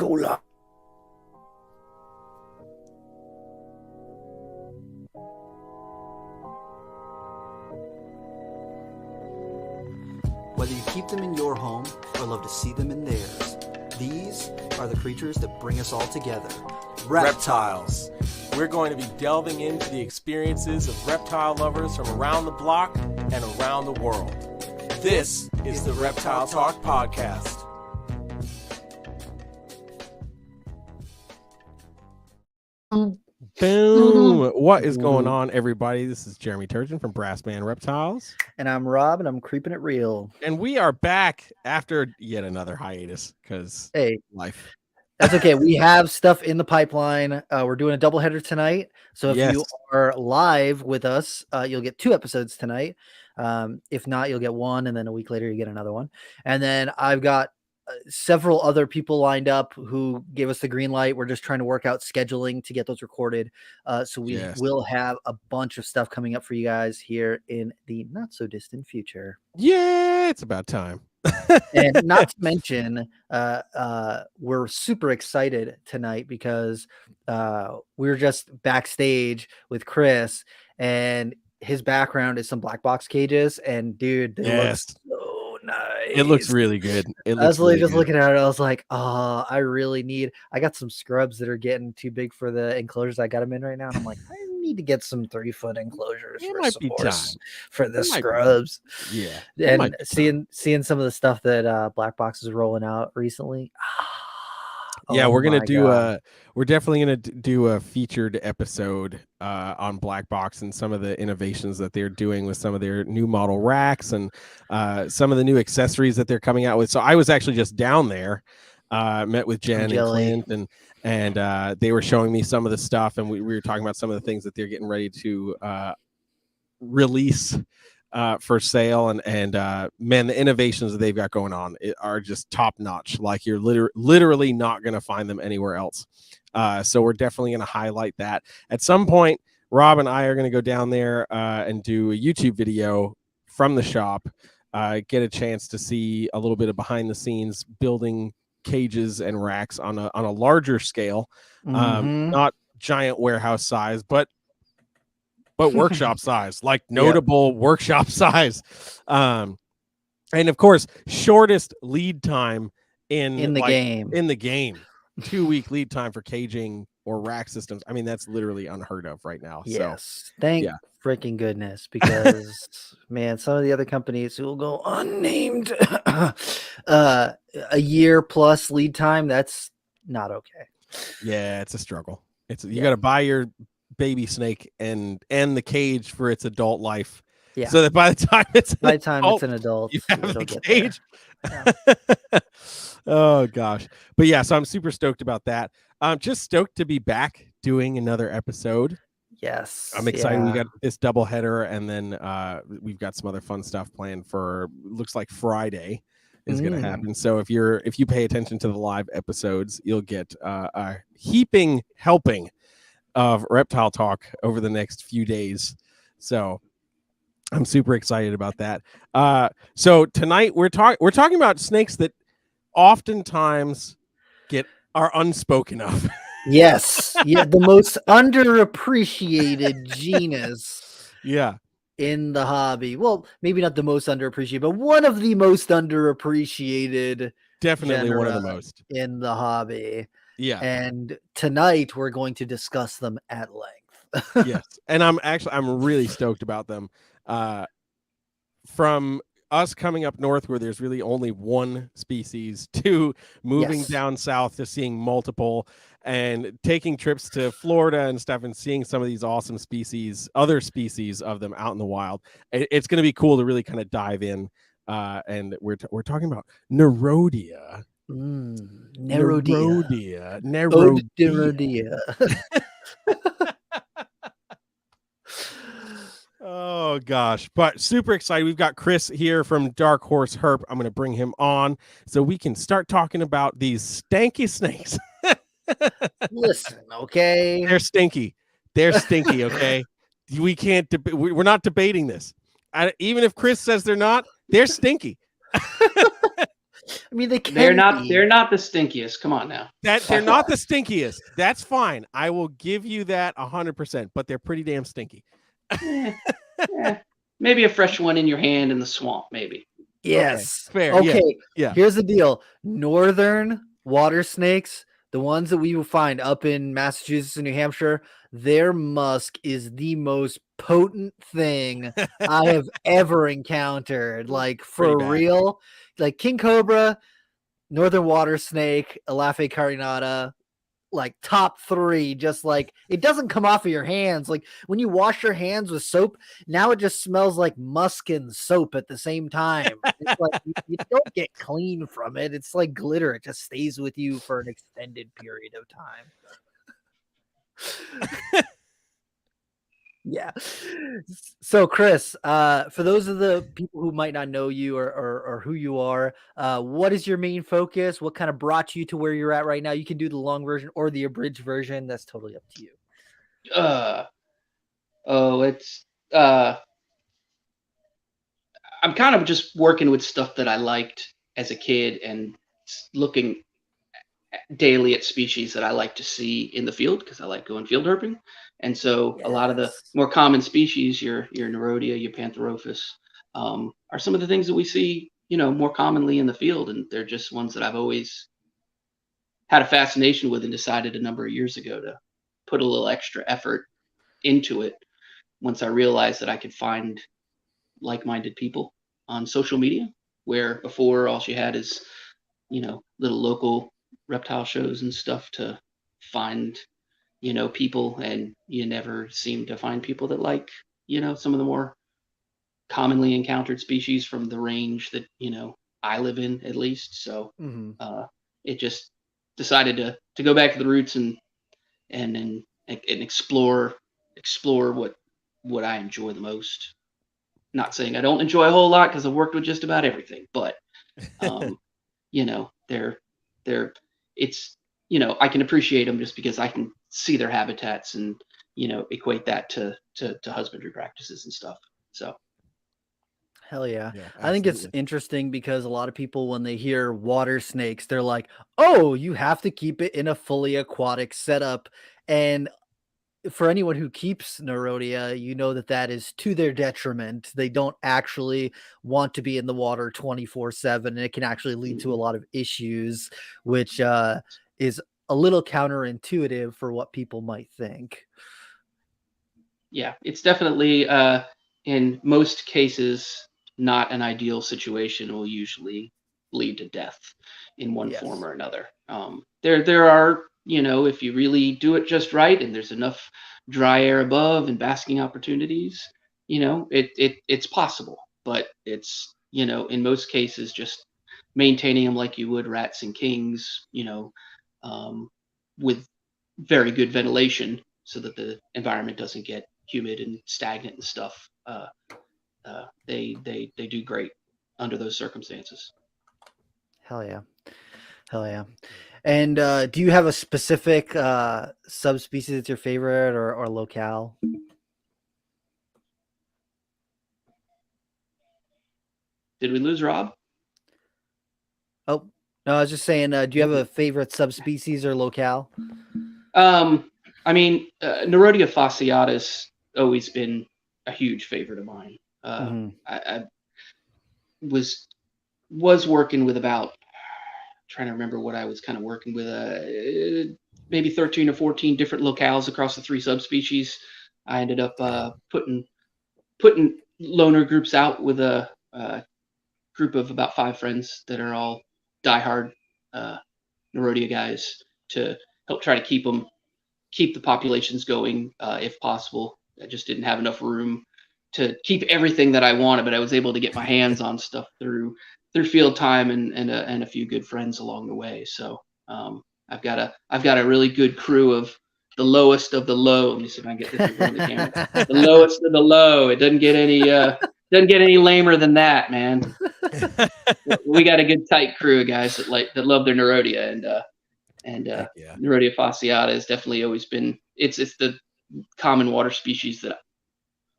Go live. Whether you keep them in your home or love to see them in theirs, these are the creatures that bring us all together. Reptiles. We're going to be delving into the experiences of reptile lovers from around the block and around the world. This is the Reptile Talk Podcast. Boom! What is going on, everybody? This is Jeremy Turgeon from Brassman Reptiles. And I'm Rob, and I'm keeping it real. And we are back after yet another hiatus because life. That's okay. We have stuff in the pipeline. We're doing a doubleheader tonight. So if you are live with us, you'll get 2 episodes tonight. If not, you'll get 1, and then a week later you get another one. And then I've got several other people lined up who gave us the green light. We're just trying to work out scheduling to get those recorded. So we will have a bunch of stuff coming up for you guys here in the not so distant future. Yeah, it's about time. And not to mention, we're super excited tonight because we're just backstage with Chris, and his background is some black box cages. And dude, they look so nice. It looks really good. I was really just looking at it. I was like, oh, I got some scrubs that are getting too big for the enclosures I got them in right now. And I'm like, I need to get some 3-foot enclosures for the scrubs. And seeing some of the stuff that Black Box is rolling out recently. We're gonna do we're definitely gonna do a featured episode on Black Box and some of the innovations that they're doing with some of their new model racks and some of the new accessories that they're coming out with. So I was actually just down there, met with Jen and Clint, and they were showing me some of the stuff, and we were talking about some of the things that they're getting ready to release for sale, and man, the innovations that they've got going on are just top notch. Like you're literally not going to find them anywhere else. So we're definitely going to highlight that at some point. Rob and I are going to go down there and do a YouTube video from the shop, get a chance to see a little bit of behind the scenes building cages and racks on a larger scale, not giant warehouse size, but workshop size, like notable workshop size. And of course, shortest lead time in the game. 2-week lead time for caging or rack systems. I mean, that's literally unheard of right now. Yes. Thank freaking goodness, because man, some of the other companies who will go unnamed a year plus lead time, that's not okay. Yeah, it's a struggle. You got to buy your baby snake and the cage for its adult life, so that by the time it's an adult, you have the cage. Oh gosh, but so I'm super stoked about that. I'm just stoked to be back doing another episode. Yes, I'm excited. We got this double header, and then we've got some other fun stuff planned for looks like Friday is going to happen. So if you pay attention to the live episodes, you'll get a heaping helping of Reptile Talk over the next few days. So I'm super excited about that. So tonight we're talking about snakes that oftentimes are unspoken of. Yes. Yeah, the most underappreciated genus. In the hobby. Well, maybe not the most underappreciated, but one of the most underappreciated. Definitely one of the most in the hobby. Yeah. And tonight we're going to discuss them at length. Yes. And I'm really stoked about them. From us coming up north where there's really only one species to moving down south to seeing multiple and taking trips to Florida and stuff and seeing some of these awesome other species of them out in the wild. It's going to be cool to really kind of dive in. And we're talking about Nerodia. Nerodia. Oh gosh, but super excited. We've got Chris here from Dark Horse Herp. I'm going to bring him on so we can start talking about these stanky snakes. Listen, okay, they're stinky, okay. We can't we're not debating this. Even if Chris says they're not, they're stinky. I mean, they can They're not be. they're not the stinkiest. Come on now. They're not the stinkiest. That's fine. I will give you that 100%, but they're pretty damn stinky. Maybe a fresh one in your hand in the swamp, maybe. Yes. Okay, fair. Okay. Yeah. Here's the deal. Northern water snakes, the ones that we will find up in Massachusetts and New Hampshire, their musk is the most potent thing I have ever encountered. Like, for real. Like, king cobra, northern water snake, Elaphia carinata, like top 3. Just like, it doesn't come off of your hands. Like, when you wash your hands with soap, now it just smells like musk and soap at the same time. It's like you don't get clean from it. It's like glitter. It just stays with you for an extended period of time. Yeah. So, Chris, for those of the people who might not know you or who you are, what is your main focus? What kind of brought you to where you're at right now? You can do the long version or the abridged version. That's totally up to you. I'm kind of just working with stuff that I liked as a kid and looking daily at species that I like to see in the field because I like going field herping. And so a lot of the more common species, your Nerodia, your Pantherophis, are some of the things that we see, more commonly in the field. And they're just ones that I've always had a fascination with and decided a number of years ago to put a little extra effort into it once I realized that I could find like-minded people on social media, where before all she had is, little local reptile shows and stuff to find, people, and you never seem to find people that like, some of the more commonly encountered species from the range that, I live in, at least. So it just decided to go back to the roots and explore what I enjoy the most. Not saying I don't enjoy a whole lot because I've worked with just about everything, but I can appreciate them just because I can see their habitats and equate that to husbandry practices and stuff. So hell yeah. I think it's interesting because a lot of people, when they hear water snakes, they're like, oh, you have to keep it in a fully aquatic setup. And for anyone who keeps Nerodia, you know that is to their detriment. They don't actually want to be in the water 24/7, and it can actually lead to a lot of issues, which is a little counterintuitive for what people might think. Yeah, it's definitely in most cases not an ideal situation. Will usually lead to death in one form or another. There are, if you really do it just right and there's enough dry air above and basking opportunities, it's possible, but it's, in most cases just maintaining them like you would rats and kings, with very good ventilation so that the environment doesn't get humid and stagnant and stuff. They do great under those circumstances. Hell yeah. And do you have a specific subspecies that's your favorite or locale? Did we lose Rob? Oh, no, I was just saying, do you have a favorite subspecies or locale? I mean, Nerodia fasciatus always been a huge favorite of mine. I was working with about, trying to remember what I was kind of working with, maybe 13 or 14 different locales across the 3 subspecies. I ended up putting loner groups out with a group of about 5 friends that are all diehard Nerodia guys to help try to keep the populations going if possible. I just didn't have enough room to keep everything that I wanted, but I was able to get my hands on stuff through field time and a few good friends along the way. So I've got a really good crew of the lowest of the low. Let me see if I can get this in front of the camera. The lowest of the low. It doesn't get any lamer than that, man. We got a good tight crew of guys that love their Nerodia, and Nerodia fasciata has definitely always been it's the common water species that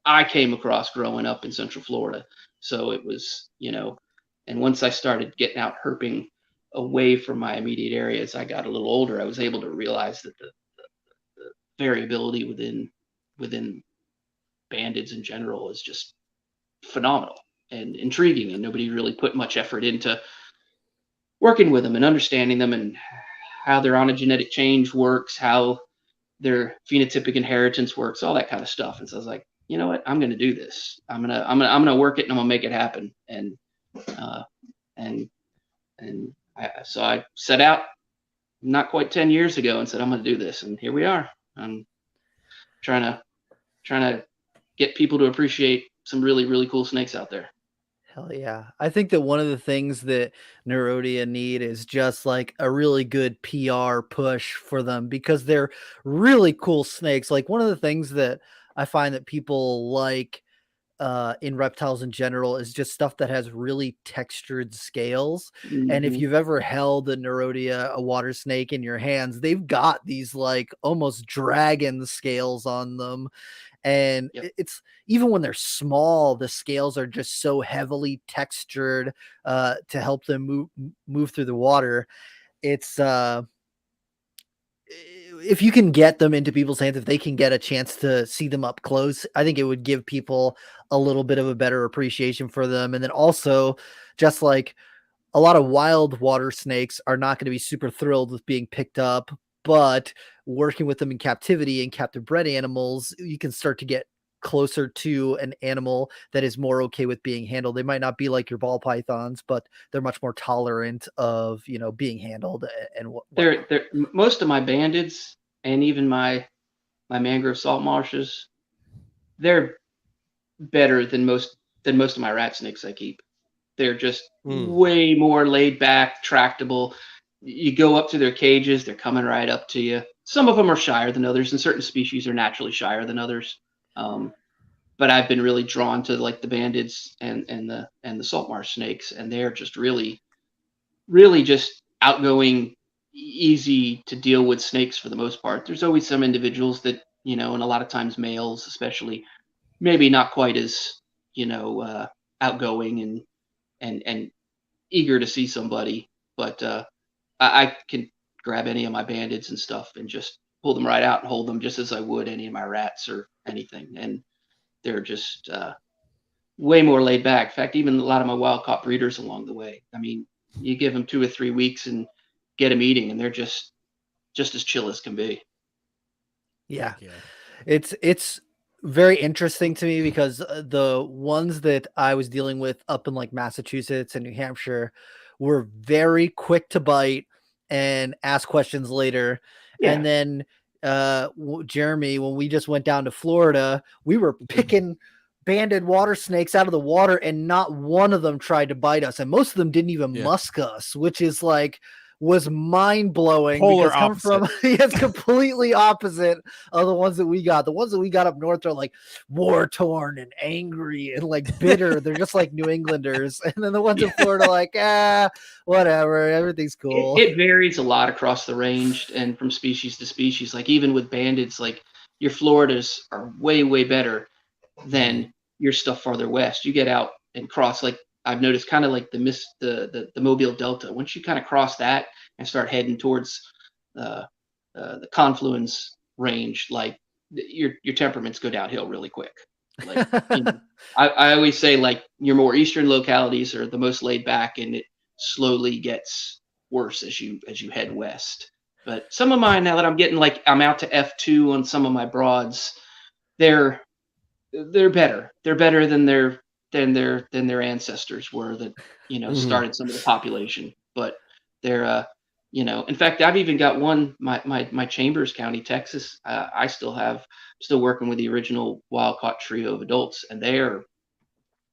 I came across growing up in Central Florida. So it was, And once I started getting out herping away from my immediate area as I got a little older, I was able to realize that the variability within bandeds in general is just phenomenal and intriguing, and nobody really put much effort into working with them and understanding them and how their ontogenetic change works, how their phenotypic inheritance works, all that kind of stuff. And so I was like, you know what, I'm going to do this. I'm gonna work it, and I'm gonna make it happen. And so I set out not quite 10 years ago and said, I'm going to do this, and here we are. I'm trying to get people to appreciate some really, really cool snakes out there. Hell yeah. I think that one of the things that Nerodia need is just like a really good PR push for them, because they're really cool snakes. Like, one of the things that I find that people like in reptiles in general is just stuff that has really textured scales. And if you've ever held a Nerodia, a water snake, in your hands, they've got these like almost dragon scales on them. And it's, even when they're small, the scales are just so heavily textured to help them move through the water. It's if you can get them into people's hands, if they can get a chance to see them up close, I think it would give people a little bit of a better appreciation for them. And then also, just like, a lot of wild water snakes are not going to be super thrilled with being picked up, but working with them in captivity and captive bred animals, you can start to get closer to an animal that is more okay with being handled. They might not be like your ball pythons, but they're much more tolerant of, being handled. And they're most of my bandeds and even my mangrove salt marshes, they're better than most of my rat snakes I keep. They're just way more laid back, tractable. You go up to their cages, they're coming right up to you. Some of them are shyer than others, and certain species are naturally shyer than others. But I've been really drawn to like the bandeds and the salt marsh snakes, and they're just really, really just outgoing, easy to deal with snakes for the most part. There's always some individuals that, and a lot of times males, especially, maybe not quite as, outgoing and eager to see somebody, but I can grab any of my bandits and stuff and just pull them right out and hold them just as I would any of my rats or anything. And they're just way more laid back. In fact, even a lot of my wild caught breeders along the way. I mean, you give them 2 or 3 weeks and get them eating, and they're just as chill as can be. Yeah. It's very interesting to me, because the ones that I was dealing with up in like Massachusetts and New Hampshire were very quick to bite and ask questions later. Yeah. And then Jeremy, when we just went down to Florida, we were picking banded water snakes out of the water, and not one of them tried to bite us, and most of them didn't even musk us, which is like, was mind-blowing. Polar opposite. It's completely opposite of the ones that we got. The ones that we got up north are like war-torn and angry and like bitter. They're just like New Englanders. And then the ones in Florida are like, whatever, everything's cool. It varies a lot across the range and from species to species. Like, even with bandits, like, your Floridas are way, way better than your stuff farther west. You get out and cross, like, I've noticed, kind of like the Mobile Delta. Once you kind of cross that and start heading towards the confluence range, like, your temperaments go downhill really quick. Like, I always say, like, your more eastern localities are the most laid back, and it slowly gets worse as you head west. But some of mine, now that I'm getting, like, I'm out to F2 on some of my broads, they're better. They're better than their ancestors were that, started some of the population. But they're, in fact, I've even got one, my Chambers County, Texas, still working with the original wild caught trio of adults, and the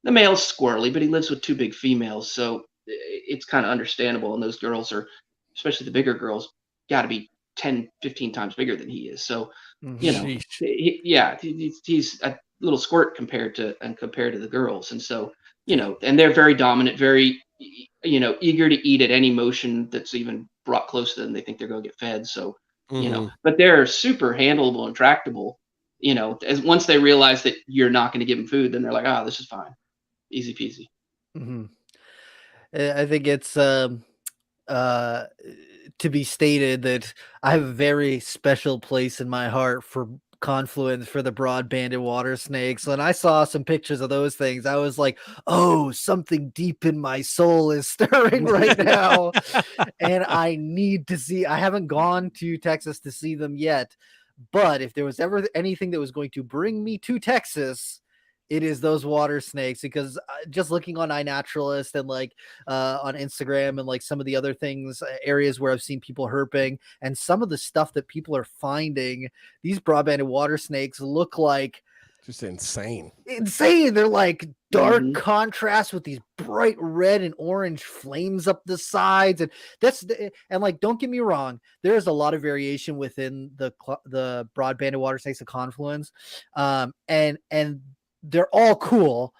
male's squirrely, but he lives with 2 big females. So it's kind of understandable. And those girls are, especially the bigger girls, got to be 10, 15 times bigger than he is. So, he's a little squirt compared to the girls. And so, and they're very dominant, very, eager to eat at any motion that's even brought close to them. They think they're going to get fed. So, but they're super handleable and tractable, as once they realize that you're not going to give them food, then they're like, this is fine. Easy peasy. Mm-hmm. I think it's to be stated that I have a very special place in my heart for confluence for the broad-banded water snakes. When I saw some pictures of those things, I was like, oh, something deep in my soul is stirring right now. And I need to see. I haven't gone to Texas to see them yet, but if there was ever anything that was going to bring me to Texas, it is those water snakes, because just looking on iNaturalist and like on Instagram and like some of the other things, areas where I've seen people herping, and some of the stuff that people are finding, these broad-banded water snakes look like just insane. They're like dark contrast with these bright red and orange flames up the sides, and and like, don't get me wrong, there is a lot of variation within the broad-banded water snakes, the confluence, and they're all cool.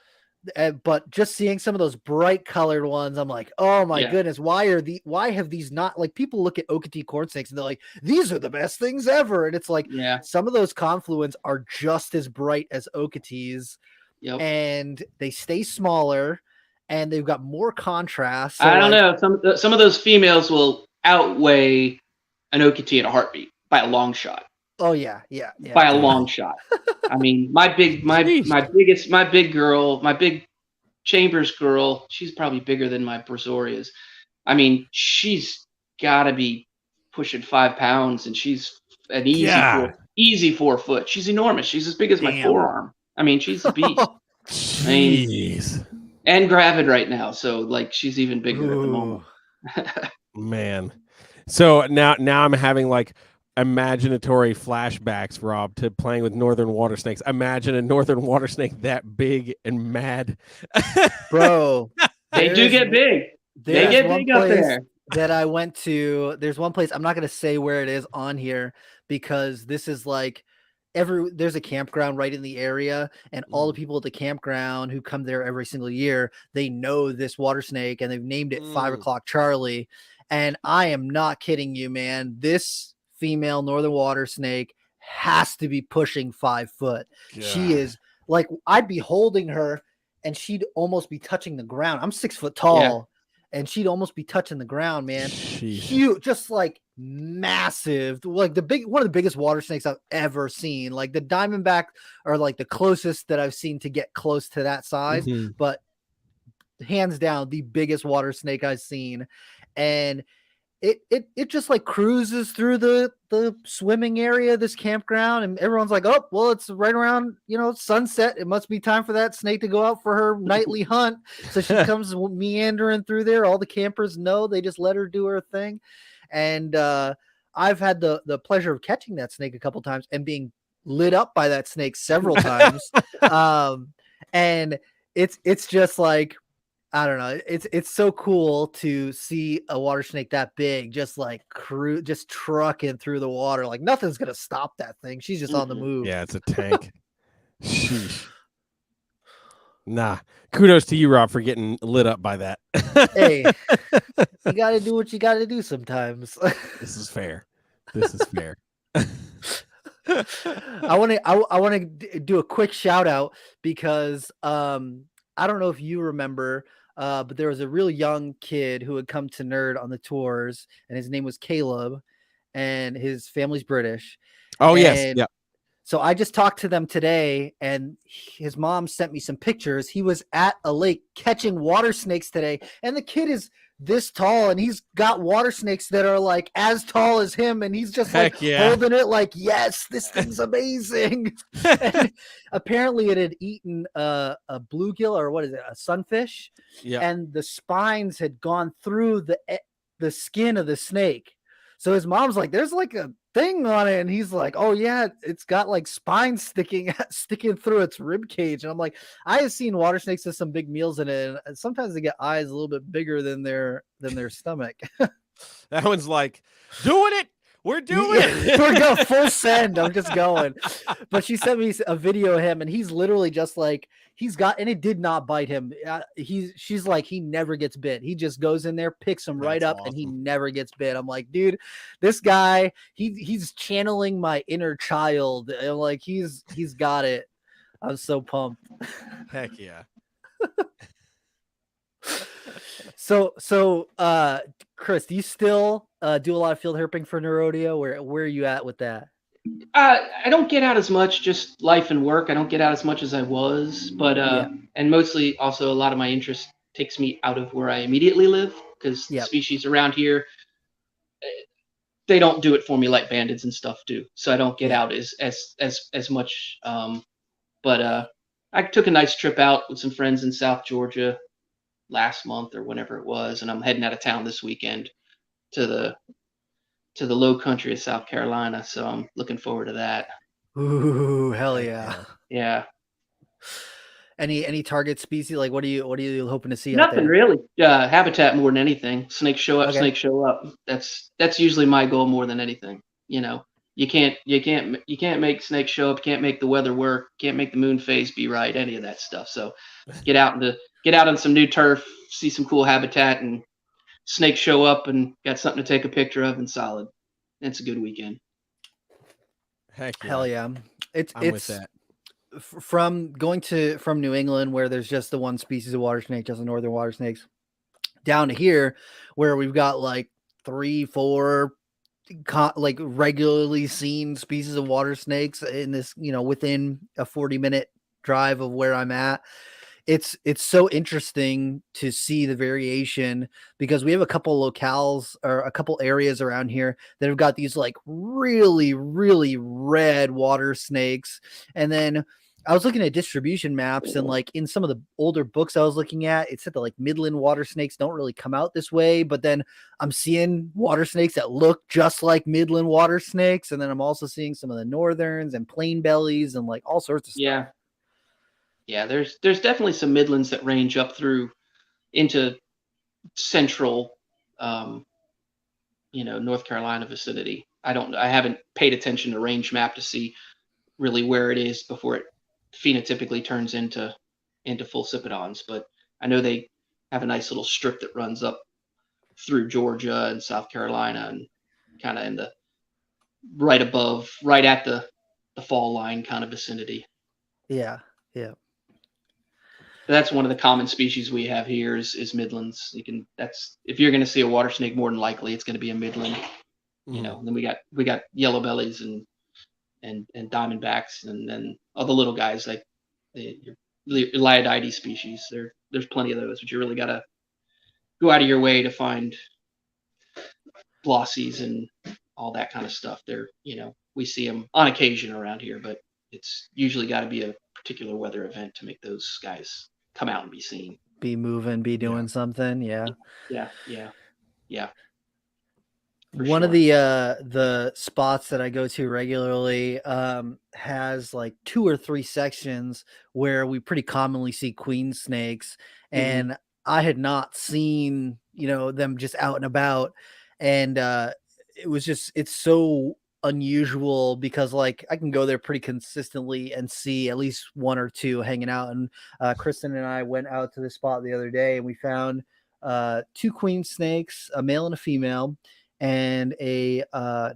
But just seeing some of those bright colored ones, I'm like, oh my goodness, why have these not, like, people look at Okatee corn snakes and they're like, these are the best things ever. And it's like, some of those confluence are just as bright as Okatees, and they stay smaller and they've got more contrast. So I don't know. Some of those females will outweigh an Okatee in a heartbeat by a long shot. Oh yeah. By a long shot. I mean, my big Chambers girl, she's probably bigger than my Brasorias. I mean, she's got to be pushing 5 pounds, and she's an easy 4 foot. She's enormous. She's as big as my forearm. I mean, she's a beast. Jeez. And gravid right now, so like she's even bigger at the moment. Man. So now I'm having like imaginatory flashbacks, Rob, to playing with northern water snakes. Imagine a northern water snake that big and mad. Bro, they do get big. They get big up there. That I went to, there's one place, I'm not going to say where it is on here, because this is like there's a campground right in the area, and all the people at the campground who come there every single year, they know this water snake, and they've named it 5 o'clock Charlie. And I am not kidding you, man. This female northern water snake has to be pushing 5 foot. God. She is like, I'd be holding her and she'd almost be touching the ground. I'm 6 foot tall, and she'd almost be touching the ground, man. Huge, just like massive, like one of the biggest water snakes I've ever seen. Like the Diamondback are like the closest that I've seen to get close to that size, but hands down the biggest water snake I've seen. And it just like cruises through the swimming area of this campground, and everyone's like, oh, well, it's right around, sunset. It must be time for that snake to go out for her nightly hunt. So she comes meandering through there. All the campers know, they just let her do her thing. And I've had the pleasure of catching that snake a couple times and being lit up by that snake several times. And it's just like, I don't know. It's so cool to see a water snake that big, just like just trucking through the water. Like nothing's gonna stop that thing. She's just on the move. Yeah, it's a tank. Sheesh. Nah. Kudos to you, Rob, for getting lit up by that. Hey, you gotta do what you gotta do sometimes. This is fair. This is fair. I want to do a quick shout out, because I don't know if you remember, but there was a real young kid who had come to Nerd on the tours, and his name was Caleb, and his family's British. Oh, yes. Yeah. So I just talked to them today, and his mom sent me some pictures. He was at a lake catching water snakes today, and the kid is this tall, and he's got water snakes that are like as tall as him, and he's just holding it like, yes, this thing's amazing. And apparently it had eaten a bluegill, or what is it, a sunfish, and the spines had gone through the skin of the snake. So his mom's like, there's like a thing on it, and he's like, oh yeah, it's got like spines sticking through its rib cage. And I'm like, I have seen water snakes with some big meals in it, and sometimes they get eyes a little bit bigger than their stomach. That one's like, doing it. We're doing it. We're going full send. I'm just going. But she sent me a video of him, and he's literally just like, and it did not bite him. She's like, he never gets bit. He just goes in there, picks him right up, awesome. And he never gets bit. I'm like, dude, this guy, he's channeling my inner child. And like, he's got it. I'm so pumped. Heck yeah. So, Chris, do you still do a lot of field herping for Nerodia? Where are you at with that? I don't get out as much, just life and work. I don't get out as much as I was, but Yeah. and mostly also a lot of my interest takes me out of where I immediately live because Yep. species around here, they don't do it for me like bandits and stuff do. So I don't get Yeah. out as much. But I took a nice trip out with some friends in South Georgia last month or whenever it was, and I'm heading out of town this weekend to the low country of South Carolina. So I'm looking forward to that. Ooh, hell yeah. Yeah. Any target species? Like what are you hoping to see out Nothing there? really. Habitat more than anything. Snakes show up. Okay. Snakes show up. That's usually my goal more than anything. You can't make snakes show up. You can't make the weather work. Can't make the moon phase be right. Any of that stuff. So get out on some new turf, see some cool habitat, and snakes show up and got something to take a picture of and solid. It's a good weekend. Heck yeah. Hell yeah. I'm with that. From New England where there's just the one species of water snake, just the northern water snakes, down to here where we've got like 3-4 like regularly seen species of water snakes in this, within a 40-minute drive of where I'm at. It's so interesting to see the variation because we have a couple locales or a couple areas around here that have got these like really, really red water snakes. And then I was looking at distribution maps and like in some of the older books I was looking at, it said that like Midland water snakes don't really come out this way, but then I'm seeing water snakes that look just like Midland water snakes. And then I'm also seeing some of the northerns and plain bellies and like all sorts of stuff. Yeah. Yeah, there's definitely some Midlands that range up through into central, North Carolina vicinity. I haven't paid attention to range map to see really where it is before it phenotypically turns into full Cypodons, but I know they have a nice little strip that runs up through Georgia and South Carolina and kind of in the right at the fall line kind of vicinity. Yeah. Yeah. That's one of the common species we have here is Midlands. If you're going to see a water snake, more than likely it's going to be a Midland. And then we got yellow bellies and diamondbacks, and then all the little guys like your Liodides species. There's plenty of those, but you really got to go out of your way to find glossies and all that kind of stuff. We see them on occasion around here, but it's usually got to be a particular weather event to make those guys come out and be seen. Be moving, be doing something. Yeah. One of the spots that I go to regularly has like 2 or 3 sections where we pretty commonly see queen snakes, and I had not seen them just out and about, and it's so unusual because like I can go there pretty consistently and see at least 1 or 2 hanging out. And Kristen and I went out to the spot the other day and we found 2 queen snakes, a male and a female, and a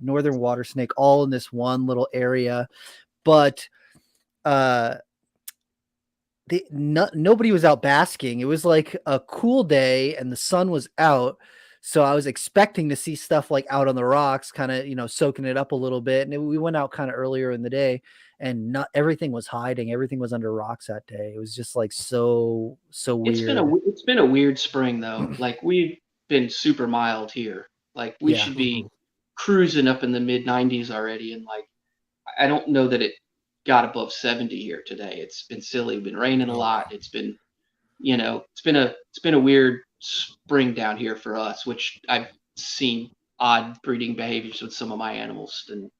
northern water snake, all in this one little area. But nobody was out basking. It was like a cool day and the sun was out. So I was expecting to see stuff like out on the rocks, kind of, soaking it up a little bit. And we went out kind of earlier in the day and not everything was hiding. Everything was under rocks that day. It was just like so weird. It's been a weird spring though. Like we've been super mild here. Like we should be cruising up in the mid 90s already. And like, I don't know that it got above 70 here today. It's been silly. It's been raining a lot. It's been, it's been a weird spring down here for us, which I've seen odd breeding behaviors with some of my animals and,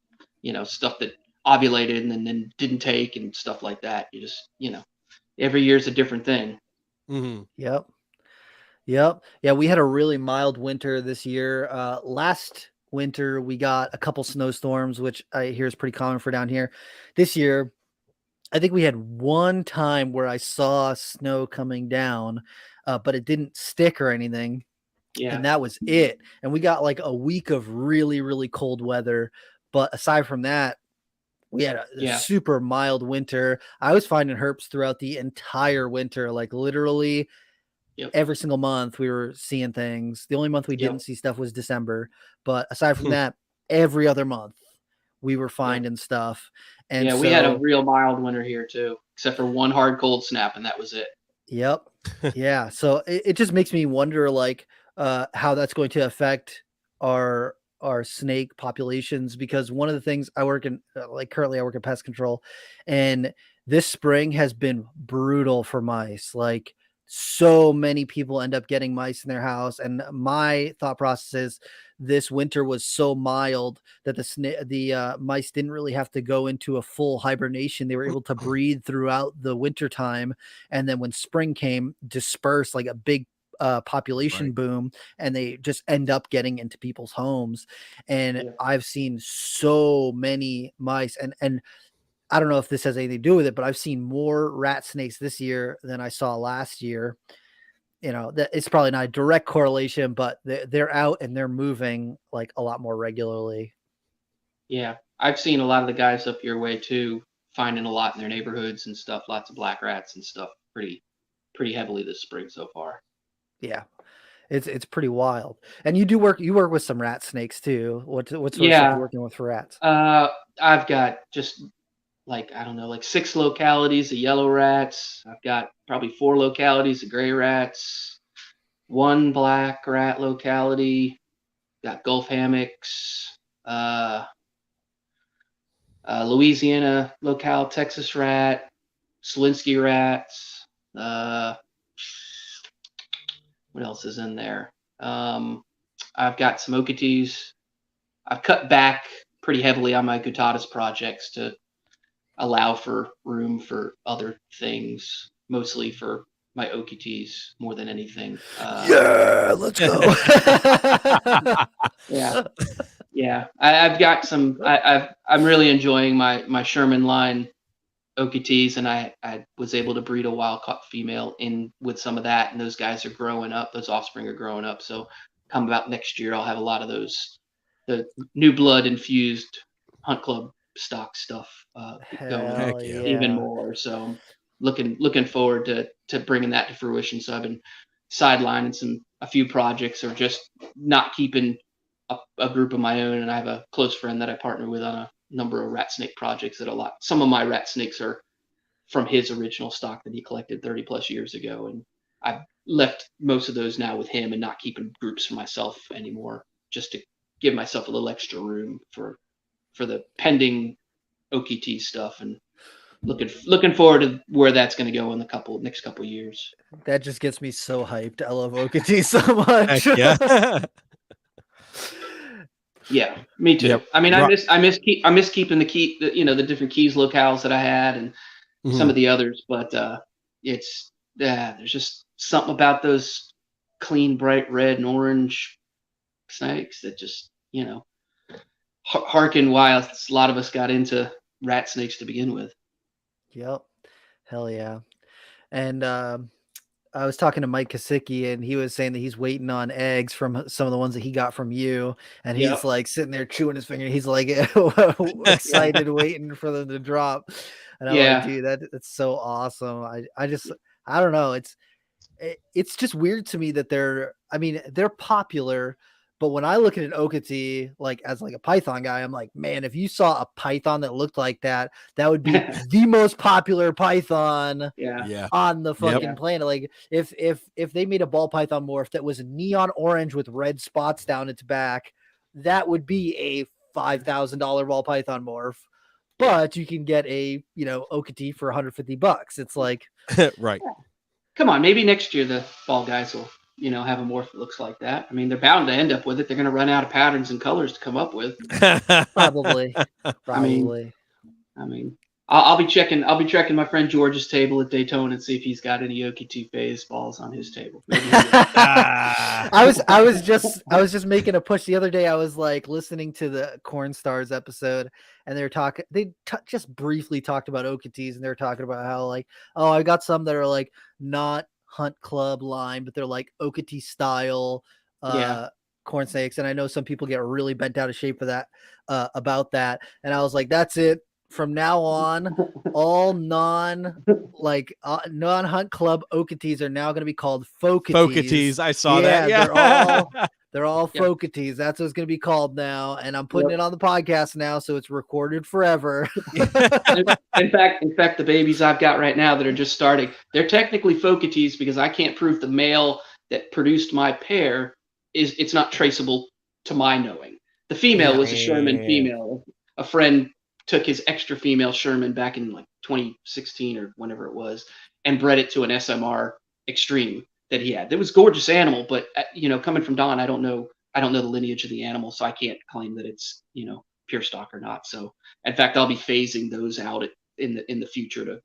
stuff that ovulated and then didn't take and stuff like that. You just, every year's a different thing. Yep. Yeah, we had a really mild winter this year. Last winter, we got a couple snowstorms, which I hear is pretty common for down here. This year, I think we had one time where I saw snow coming down, but it didn't stick or anything. Yeah. And that was it. And we got like a week of really, really cold weather. But aside from that, we had a super mild winter. I was finding herps throughout the entire winter, like literally every single month we were seeing things. The only month we didn't see stuff was December, but aside from that, every other month we were finding stuff. And we had a real mild winter here too, except for one hard cold snap, and that was it. Yep. Yeah. So it just makes me wonder, like, how that's going to affect our snake populations, because one of the things I work in, like currently I work in pest control, and this spring has been brutal for mice. Like, so many people end up getting mice in their house, and my thought process is this winter was so mild that the mice didn't really have to go into a full hibernation. They were able to breed throughout the winter time, and then when spring came, disperse like a big population boom, and they just end up getting into people's homes. And I've seen so many mice, and I don't know if this has anything to do with it, but I've seen more rat snakes this year than I saw last year. That it's probably not a direct correlation, but they're out and they're moving like a lot more regularly. Yeah, I've seen a lot of the guys up your way too, finding a lot in their neighborhoods and stuff. Lots of black rats and stuff, pretty heavily this spring so far. Yeah, it's pretty wild. And you work with some rat snakes too. What sort of stuff are you working with for rats? I've got just like 6 localities of yellow rats. I've got probably 4 localities of gray rats, 1 black rat locality. Got Gulf hammocks, Louisiana locale, Texas rat, Slinsky rats. What else is in there? I've got some Okeetees. I've cut back pretty heavily on my Guttatus projects to allow for room for other things, mostly for my Okeetees more than anything. Let's go. Yeah. I've got some. I'm really enjoying my Sherman line Okeetees, and I was able to breed a wild caught female in with some of that, and those guys are growing up. Those offspring are growing up. So come about next year, I'll have a lot of those, the new blood infused hunt club stock stuff going even more. So looking forward to bringing that to fruition. So I've been sidelining a few projects, or just not keeping a group of my own. And I have a close friend that I partner with on a number of rat snake projects. Some of my rat snakes are from his original stock that he collected 30 plus years ago. And I've left most of those now with him and not keeping groups for myself anymore, just to give myself a little extra room for the pending OKT stuff, and looking forward to where that's going to go in the next couple years. That just gets me so hyped. I love OKT so much. Yeah, me too. Yep. I mean, I miss keeping the different keys locales that I had, and some of the others, but there's just something about those clean, bright red and orange snakes that just, harken why a lot of us got into rat snakes to begin with. Yep. Hell yeah. And I was talking to Mike Kosicki, and he was saying that he's waiting on eggs from some of the ones that he got from you, and he's like sitting there chewing his finger. He's like excited, waiting for them to drop. And I'm like, dude, that's so awesome. I don't know. It's just weird to me that they're popular, but when I look at an Okatee, like as like a python guy, I'm like, man, if you saw a python that looked like that, that would be the most popular python on the fucking planet. Like if they made a ball python morph that was neon orange with red spots down its back, that would be a $5,000 ball python morph. But you can get a Okatee for $150. It's like right. Come on, maybe next year the ball guys will have a morph that looks like that. I mean, they're bound to end up with it. They're going to run out of patterns and colors to come up with. Probably. I mean, I'll be checking my friend George's table at Daytona and see if he's got any Okatee phase balls on his table. I was just making a push the other day. I was like listening to the Corn Stars episode, and they just briefly talked about Okatees, and they were talking about how like, oh, I got some that are like not hunt club line, but they're like Okatee style corn snakes. And I know some people get really bent out of shape for that about that. And I was like, that's it from now on, all non-hunt club Okeetees are now going to be called Fokeetees. Fokeetees, I saw that. Yeah, they're all Fokeetees. That's what it's going to be called now, and I'm putting it on the podcast now, so it's recorded forever. in fact, the babies I've got right now that are just starting, they're technically Fokeetees because I can't prove the male that produced my pair it's not traceable to my knowing. The female was a Sherman female. A friend took his extra female Sherman back in like 2016 or whenever it was, and bred it to an SMR Extreme that he had. It was a gorgeous animal, but coming from Don, I don't know the lineage of the animal, so I can't claim that it's pure stock or not. So in fact, I'll be phasing those out in the future to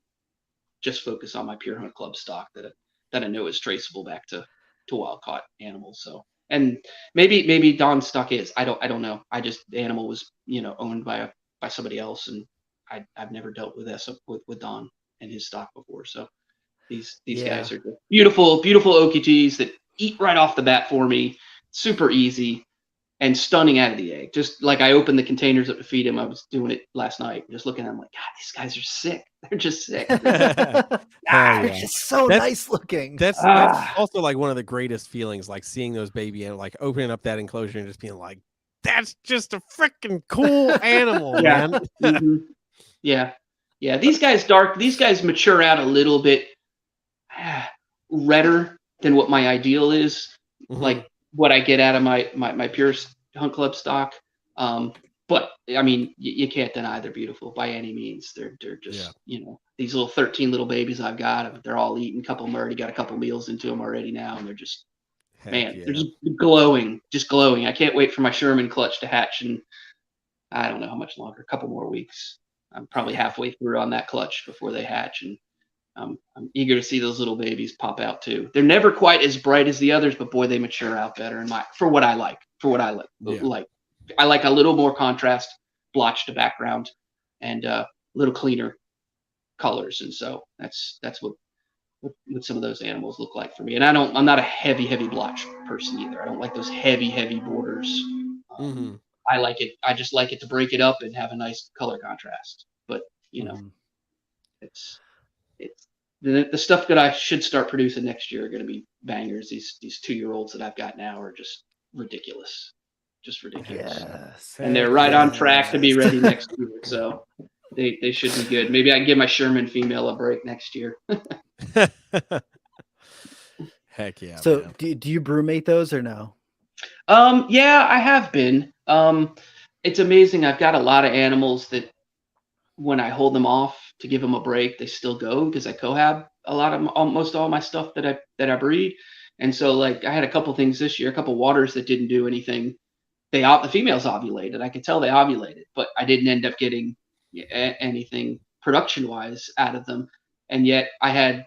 just focus on my pure hunt club stock that I know is traceable back to wild caught animals. So, and maybe Don's stock is, I don't know. The animal was owned by somebody else, and I've never dealt with Don and his stock before. So these guys are beautiful Okeetees that eat right off the bat for me, super easy and stunning out of the egg. Just like I opened the containers up to feed him, I was doing it last night, just looking at them like, God, these guys are sick. They're just sick. They're just so nice looking. That's also like one of the greatest feelings, like seeing those baby and like opening up that enclosure and just being like, that's just a freaking cool animal, man. Mm-hmm. Yeah. These guys mature out a little bit redder than what my ideal is, like what I get out of my pure hunt club stock. But I mean, you can't deny they're beautiful by any means. They're just these little 13 little babies I've got. They're all eating. A couple of them already got a couple meals into them already now, and they're just they're just glowing. I can't wait for my Sherman clutch to hatch, and I don't know how much longer. A couple more weeks. I'm probably halfway through on that clutch before they hatch, and I'm eager to see those little babies pop out too. They're never quite as bright as the others, but boy, they mature out better. For what I like. I like a little more contrast, blotch to background, and a little cleaner colors, and so that's what some of those animals look like for me. And I'm not a heavy blotch person either. I don't like those heavy borders. I like it. I just like it to break it up and have a nice color contrast. But it's the stuff that I should start producing next year are going to be bangers. These 2-year-olds that I've got now are just ridiculous. Yes. And they're right on track to be ready next year. So they should be good. Maybe I can give my Sherman female a break next year. Heck yeah. So do you brewmate those or no? Yeah, I have been. It's amazing. I've got a lot of animals that when I hold them off to give them a break, they still go because I cohab almost all my stuff that I breed. And so like I had a couple things this year, a couple waters that didn't do anything. The females ovulated. I could tell they ovulated, but I didn't end up getting anything production-wise out of them. And yet I had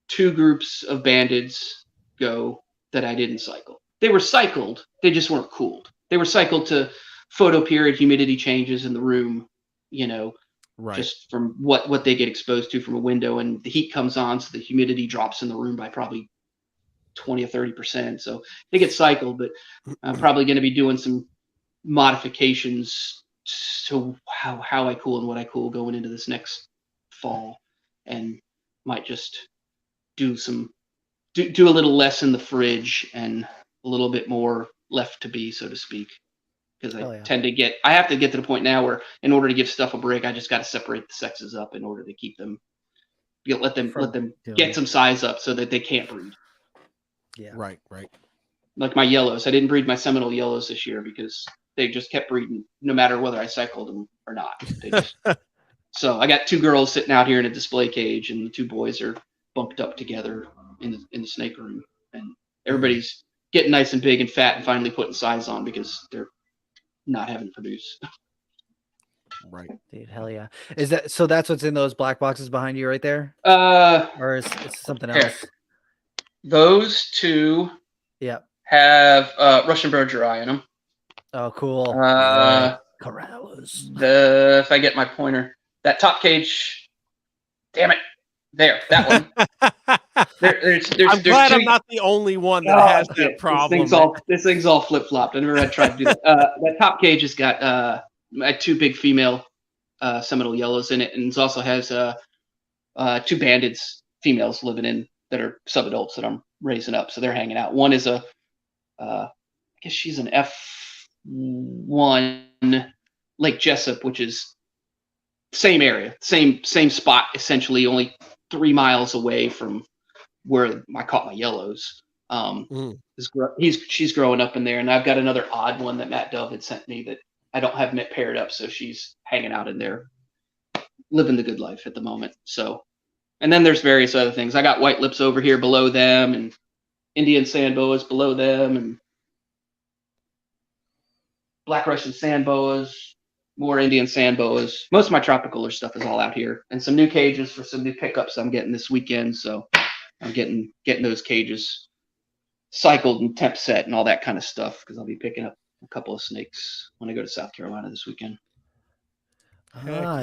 2 groups of bandeds go that I didn't cycle. They were cycled. They just weren't cooled. They were cycled to photoperiod humidity changes in the room, just from what they get exposed to from a window. And the heat comes on, so the humidity drops in the room by probably 20 or 30%. So they get cycled, but I'm probably going to be doing some modifications to how I cool and what I cool going into this next fall, and might just do a little less in the fridge and a little bit more left to be, so to speak. Because I have to get to the point now where in order to give stuff a break, I just got to separate the sexes up in order to keep them, let them get some size up so that they can't breed. Yeah. Right. Like my yellows. I didn't breed my Seminole yellows this year because they just kept breeding no matter whether I cycled them or not. So I got 2 girls sitting out here in a display cage, and the 2 boys are bumped up together in the snake room. And everybody's getting nice and big and fat and finally putting size on because they're not having to produce. Right. Dude, hell yeah. Is that so? That's what's in those black boxes behind you right there? Or is it something else? Those 2 have Russian Bergeri in them. Oh, cool. Corrals. If I get my pointer, that top cage, damn it. There, that one. I'm glad I'm not the only one that has that problem. This thing's all flip-flopped. I never had tried to do that. That top cage has got my 2 big female Seminole yellows in it, and it also has 2 banded females living in that are subadults that I'm raising up, so they're hanging out. One is I guess she's an F1 Lake Jessup, which is same area, same spot, essentially only 3 miles away from where I caught my yellows. She's growing up in there, and I've got another odd one that Matt Dove had sent me that I don't have paired up, so she's hanging out in there, living the good life at the moment. So, and then there's various other things. I got white lips over here below them, and Indian sand boas below them, and black Russian sand boas, more Indian sand boas. Most of my tropical stuff is all out here, and some new cages for some new pickups I'm getting this weekend. So I'm getting those cages cycled and temp set and all that kind of stuff, because I'll be picking up a couple of snakes when I go to South Carolina this weekend.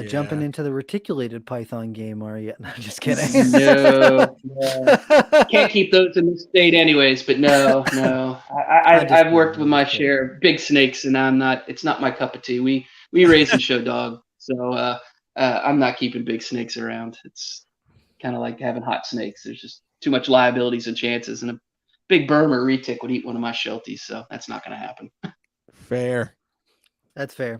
Jumping into the reticulated python game, are you? No, just kidding. No. Can't keep those in the state anyways, but no. I've worked with my share of big snakes, and it's not my cup of tea. We raise and show dog, so I'm not keeping big snakes around. It's kind of like having hot snakes. There's just too much liabilities and chances, and a big Burma retic would eat one of my shelties, so that's not going to happen. Fair. That's fair.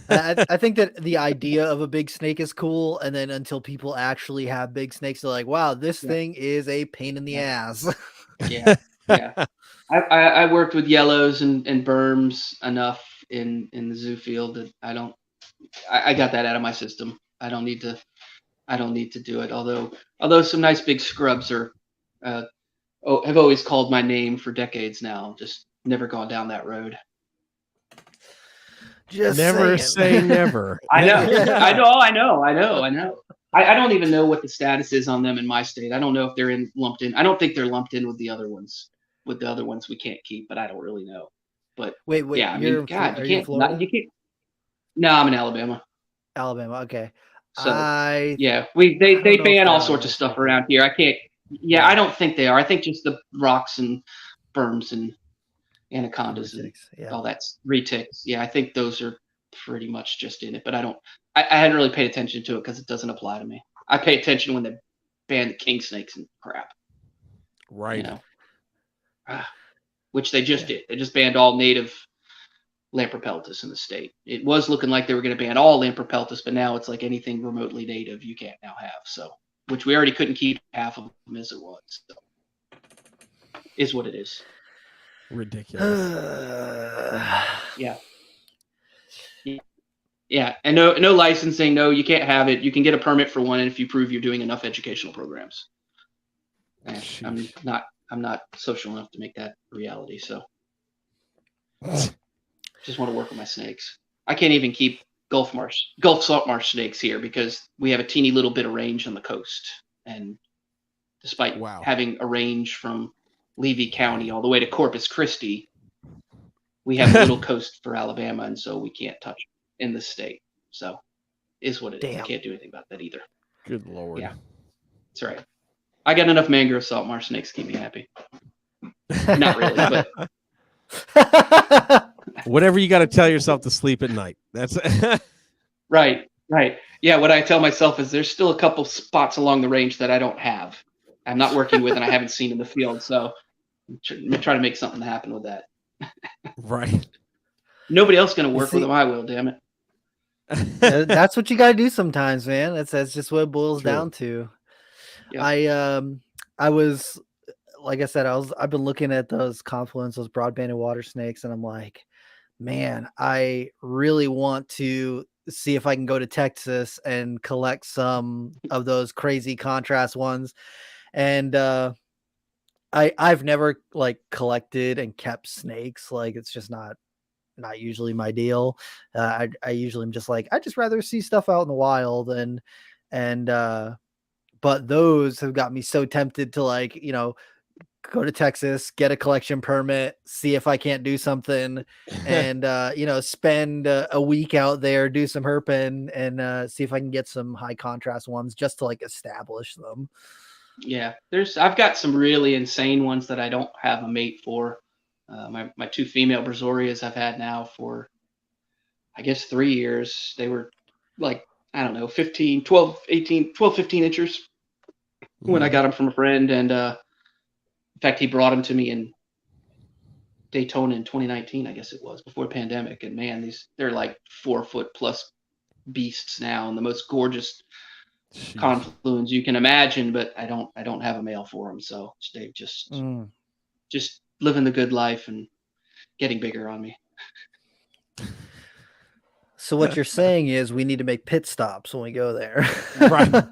I think that the idea of a big snake is cool, and then until people actually have big snakes, they're like, wow, this thing is a pain in the ass. Yeah. I worked with yellows and berms enough in the zoo field that I got that out of my system. I don't need to do it. Although some nice big scrubs have always called my name for decades now. Just never gone down that road. Just never say never. I know. I don't even know what the status is on them in my state. I don't know if they're lumped in. I don't think they're lumped in with the other ones. With the other ones we can't keep, but I don't really know. But wait, yeah, I mean, God, you can't. You can't. No, I'm in Alabama. Alabama, okay. So they ban all sorts of stuff around here. I can't. Yeah, I don't think they are. I think just the rocks and berms and anacondas and all that's retics. Yeah, I think those are pretty much just in it. But I hadn't really paid attention to it because it doesn't apply to me. I pay attention when they ban the king snakes and crap. Right. Which they just did. They just banned all native Lamprepeltis in the state. It was looking like they were going to ban all Lamprepeltis, but now it's like anything remotely native you can't now have. So, which we already couldn't keep half of them as it was. So, is what it is. Ridiculous. Yeah, and no licensing. No, you can't have it. You can get a permit for one if you prove you're doing enough educational programs. And I'm not social enough to make that reality. So, just want to work with my snakes. I can't even keep Gulf salt marsh snakes here because we have a teeny little bit of range on the coast, and despite having a range from Levy County all the way to Corpus Christi, we have a little coast for Alabama, and so we can't touch in the state. So, is what it is. I can't do anything about that either. Good Lord. Yeah, that's right. I got enough mangrove salt marsh snakes to keep me happy. Not really, but whatever you got to tell yourself to sleep at night. That's right. Yeah, what I tell myself is there's still a couple spots along the range that I don't have. I'm not working with and I haven't seen in the field, so I'm trying to make something happen with that. Right. Nobody else going to work with them. I will. Damn it. That's what you got to do sometimes, man. That's just what it boils down to. Yeah. I was, like I said, I've been looking at those confluence, those broadbanded water snakes, and I'm like, man, I really want to see if I can go to Texas and collect some of those crazy contrast ones. And I've never like collected and kept snakes. Like, it's just not usually my deal. I usually am just like, I just rather see stuff out in the wild, but those have got me so tempted to, like, you know, go to Texas, get a collection permit, see if I can't do something, and you know, spend a week out there, do some herping, and see if I can get some high contrast ones just to like establish them. Yeah, I've got some really insane ones that I don't have a mate for. My 2 female Brazorias I've had now for, I guess, 3 years. They were like, I don't know, 15, 12, 18, 12, 15 inchers when I got them from a friend. And in fact, he brought them to me in Daytona in 2019, I guess it was, before the pandemic. And man, they're like 4 foot plus beasts now, and the most gorgeous confluence you can imagine. But I don't have a male for them, so they just living the good life and getting bigger on me. So what you're saying is we need to make pit stops when we go there. Right.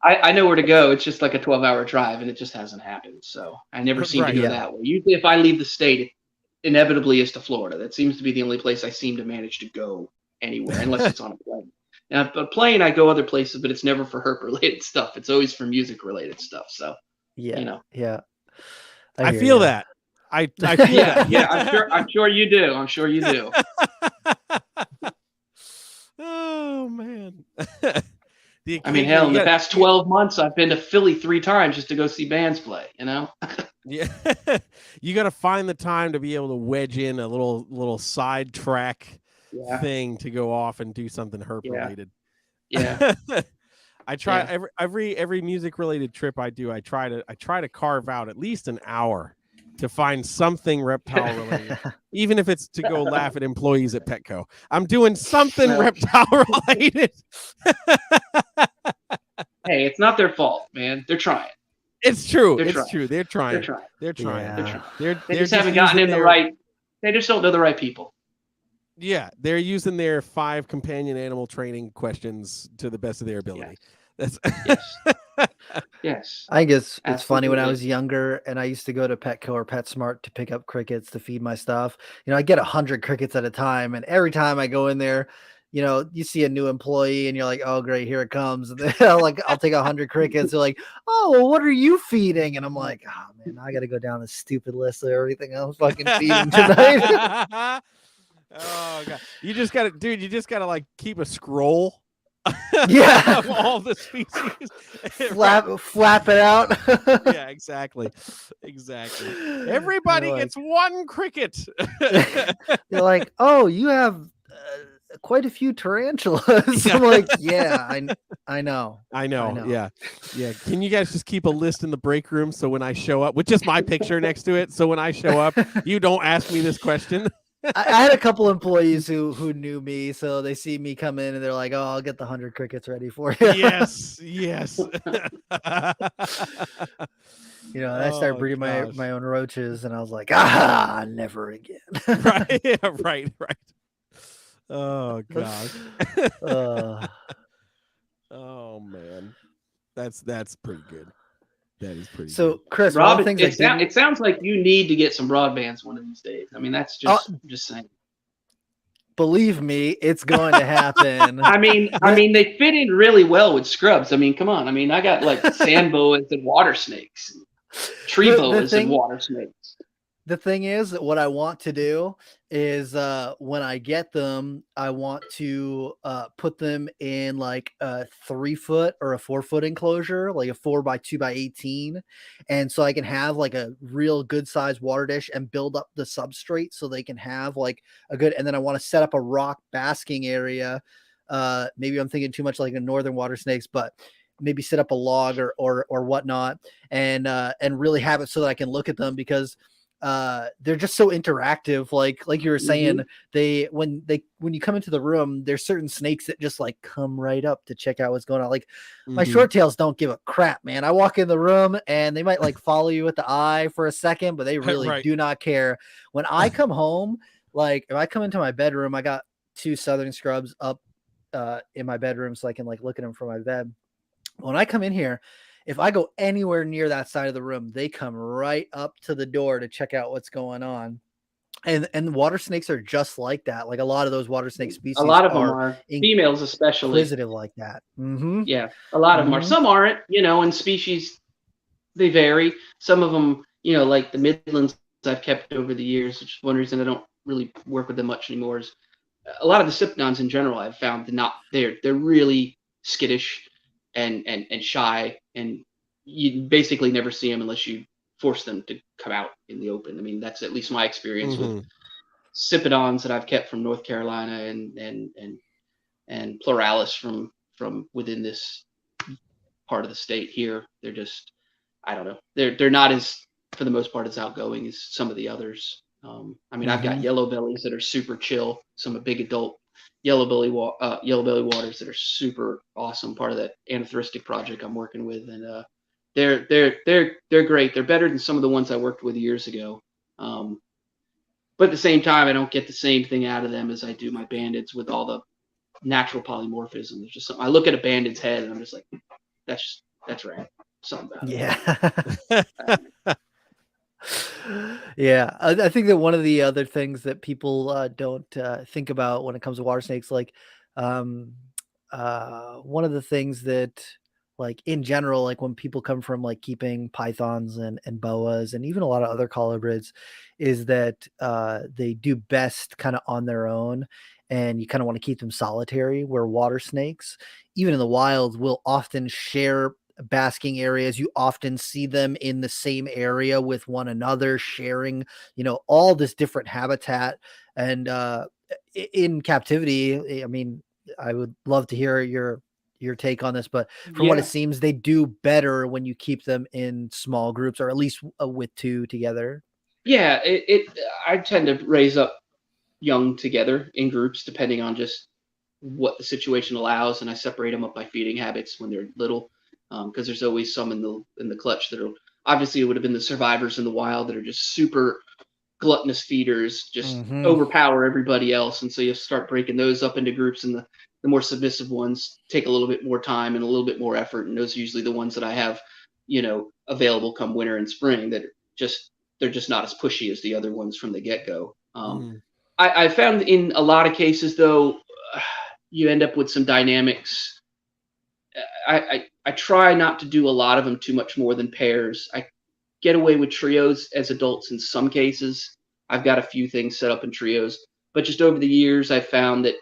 I know where to go. It's just like a 12-hour drive, and it just hasn't happened. So I never seem to go that way. Usually if I leave the state, it inevitably is to Florida. That seems to be the only place I seem to manage to go anywhere, unless it's on a plane. Now, a plane, I go other places, but it's never for herp-related stuff. It's always for music-related stuff. So, yeah. I feel that. I feel that. Yeah, I'm sure you do. I'm sure you do. Oh man. I mean, hell, in the past 12 months, I've been to Philly 3 times just to go see bands play, Yeah. You got to find the time to be able to wedge in a little side track thing to go off and do something herp related. Yeah. I try every music related trip I do. I try to carve out at least an hour to find something reptile related, even if it's to go laugh at employees at Petco. I'm doing something reptile related. Hey, it's not their fault, man. They're trying. It's true. True. They're trying. They just haven't gotten in the right. They just don't know the right people. Yeah, they're using their 5 companion animal training questions to the best of their ability. That's yes. I guess it's funny when I was younger and I used to go to Petco or PetSmart to pick up crickets to feed my stuff. I get 100 crickets at a time, and every time I go in there, you see a new employee and you're like, oh great, here it comes. And then I'll take 100 crickets. They're like, oh, well, what are you feeding? And I'm like, oh man, I got to go down this stupid list of everything I'm fucking feeding tonight. Oh god, you just gotta like keep a scroll. Yeah, of all the species. flap it out. Yeah, exactly. Everybody gets 1 cricket. You're like, oh, you have quite a few tarantulas. I'm like, yeah, I know. Yeah. Can you guys just keep a list in the break room so when I show up with just my picture next to it, so when I show up, you don't ask me this question? I had a couple employees who knew me, so they see me come in and they're like, "Oh, I'll get the 100 crickets ready for you." Yes. I started breeding my own roaches, and I was like, never again. Right. Oh gosh. Oh man, that's pretty good. That is pretty. So, good. Chris, Rob, it sounds like you need to get some broadbands one of these days. I mean, that's just saying. Believe me, it's going to happen. I mean, they fit in really well with scrubs. I mean, come on. I mean, I got like sand boas and water snakes, tree boas and water snakes. The thing is, what I want to do is when I get them, I want to put them in like a 3 foot or a 4 foot enclosure, like a 4x2x18. And so I can have like a real good sized water dish and build up the substrate so they can have like a good, and then I want to set up a rock basking area. Maybe I'm thinking too much like a northern water snakes, but maybe set up a log or whatnot and really have it so that I can look at them, because they're just so interactive. Like you were saying, when you come into the room, there's certain snakes that just like come right up to check out what's going on. Like my short tails don't give a crap, man. I walk in the room and they might like follow you with the eye for a second, but they really do not care. When I come home, like if I come into my bedroom, I got 2 southern scrubs up in my bedroom so I can like look at them from my bed. When I come in here, if I go anywhere near that side of the room, they come right up to the door to check out what's going on. And water snakes are just like that. Like a lot of those water snake species, a lot of them are females, especially inquisitive like that. Yeah, a lot of them are. Some aren't. And species they vary. Some of them, like the Midlands, I've kept over the years, which is one reason I don't really work with them much anymore. Is a lot of the Cypnons in general, I've found they're really skittish and shy, and you basically never see them unless you force them to come out in the open. I mean, that's at least my experience with Cypnons that I've kept from North Carolina and and Pluralis from within this part of the state here. They're just, I don't know. They're not as, for the most part, as outgoing as some of the others. I mean, I've got yellow bellies that are super chill. Some big adult yellow belly waters that are super awesome. Part of that anthristic project I'm working with, and they're great. They're better than some of the ones I worked with years ago. But at the same time, I don't get the same thing out of them as I do my bandeds with all the natural polymorphism. There's just something, I look at a banded's head and I'm just like, that's rad. Something about it. Yeah, I think that one of the other things that people don't think about when it comes to water snakes, like one of the things that, like in general, like when people come from like keeping pythons and boas and even a lot of other colubrids, is that they do best kind of on their own, and you kind of want to keep them solitary, where water snakes, even in the wild, will often share basking areas. You often see them in the same area with one another, sharing, all this different habitat. And in captivity, I mean, I would love to hear your take on this, but from what it seems, they do better when you keep them in small groups, or at least with two together. Yeah, I tend to raise up young together in groups, depending on just what the situation allows, and I separate them up by feeding habits when they're little, because there's always some in the clutch that are, obviously it would have been the survivors in the wild that are just super gluttonous feeders, just overpower everybody else, and so you start breaking those up into groups, and the more submissive ones take a little bit more time and a little bit more effort, and those are usually the ones that I have, available come winter and spring, that they're just not as pushy as the other ones from the get-go. I found in a lot of cases, though, you end up with some dynamics. I try not to do a lot of them too much more than pairs. I get away with trios as adults in some cases. I've got a few things set up in trios, but just over the years, I've found that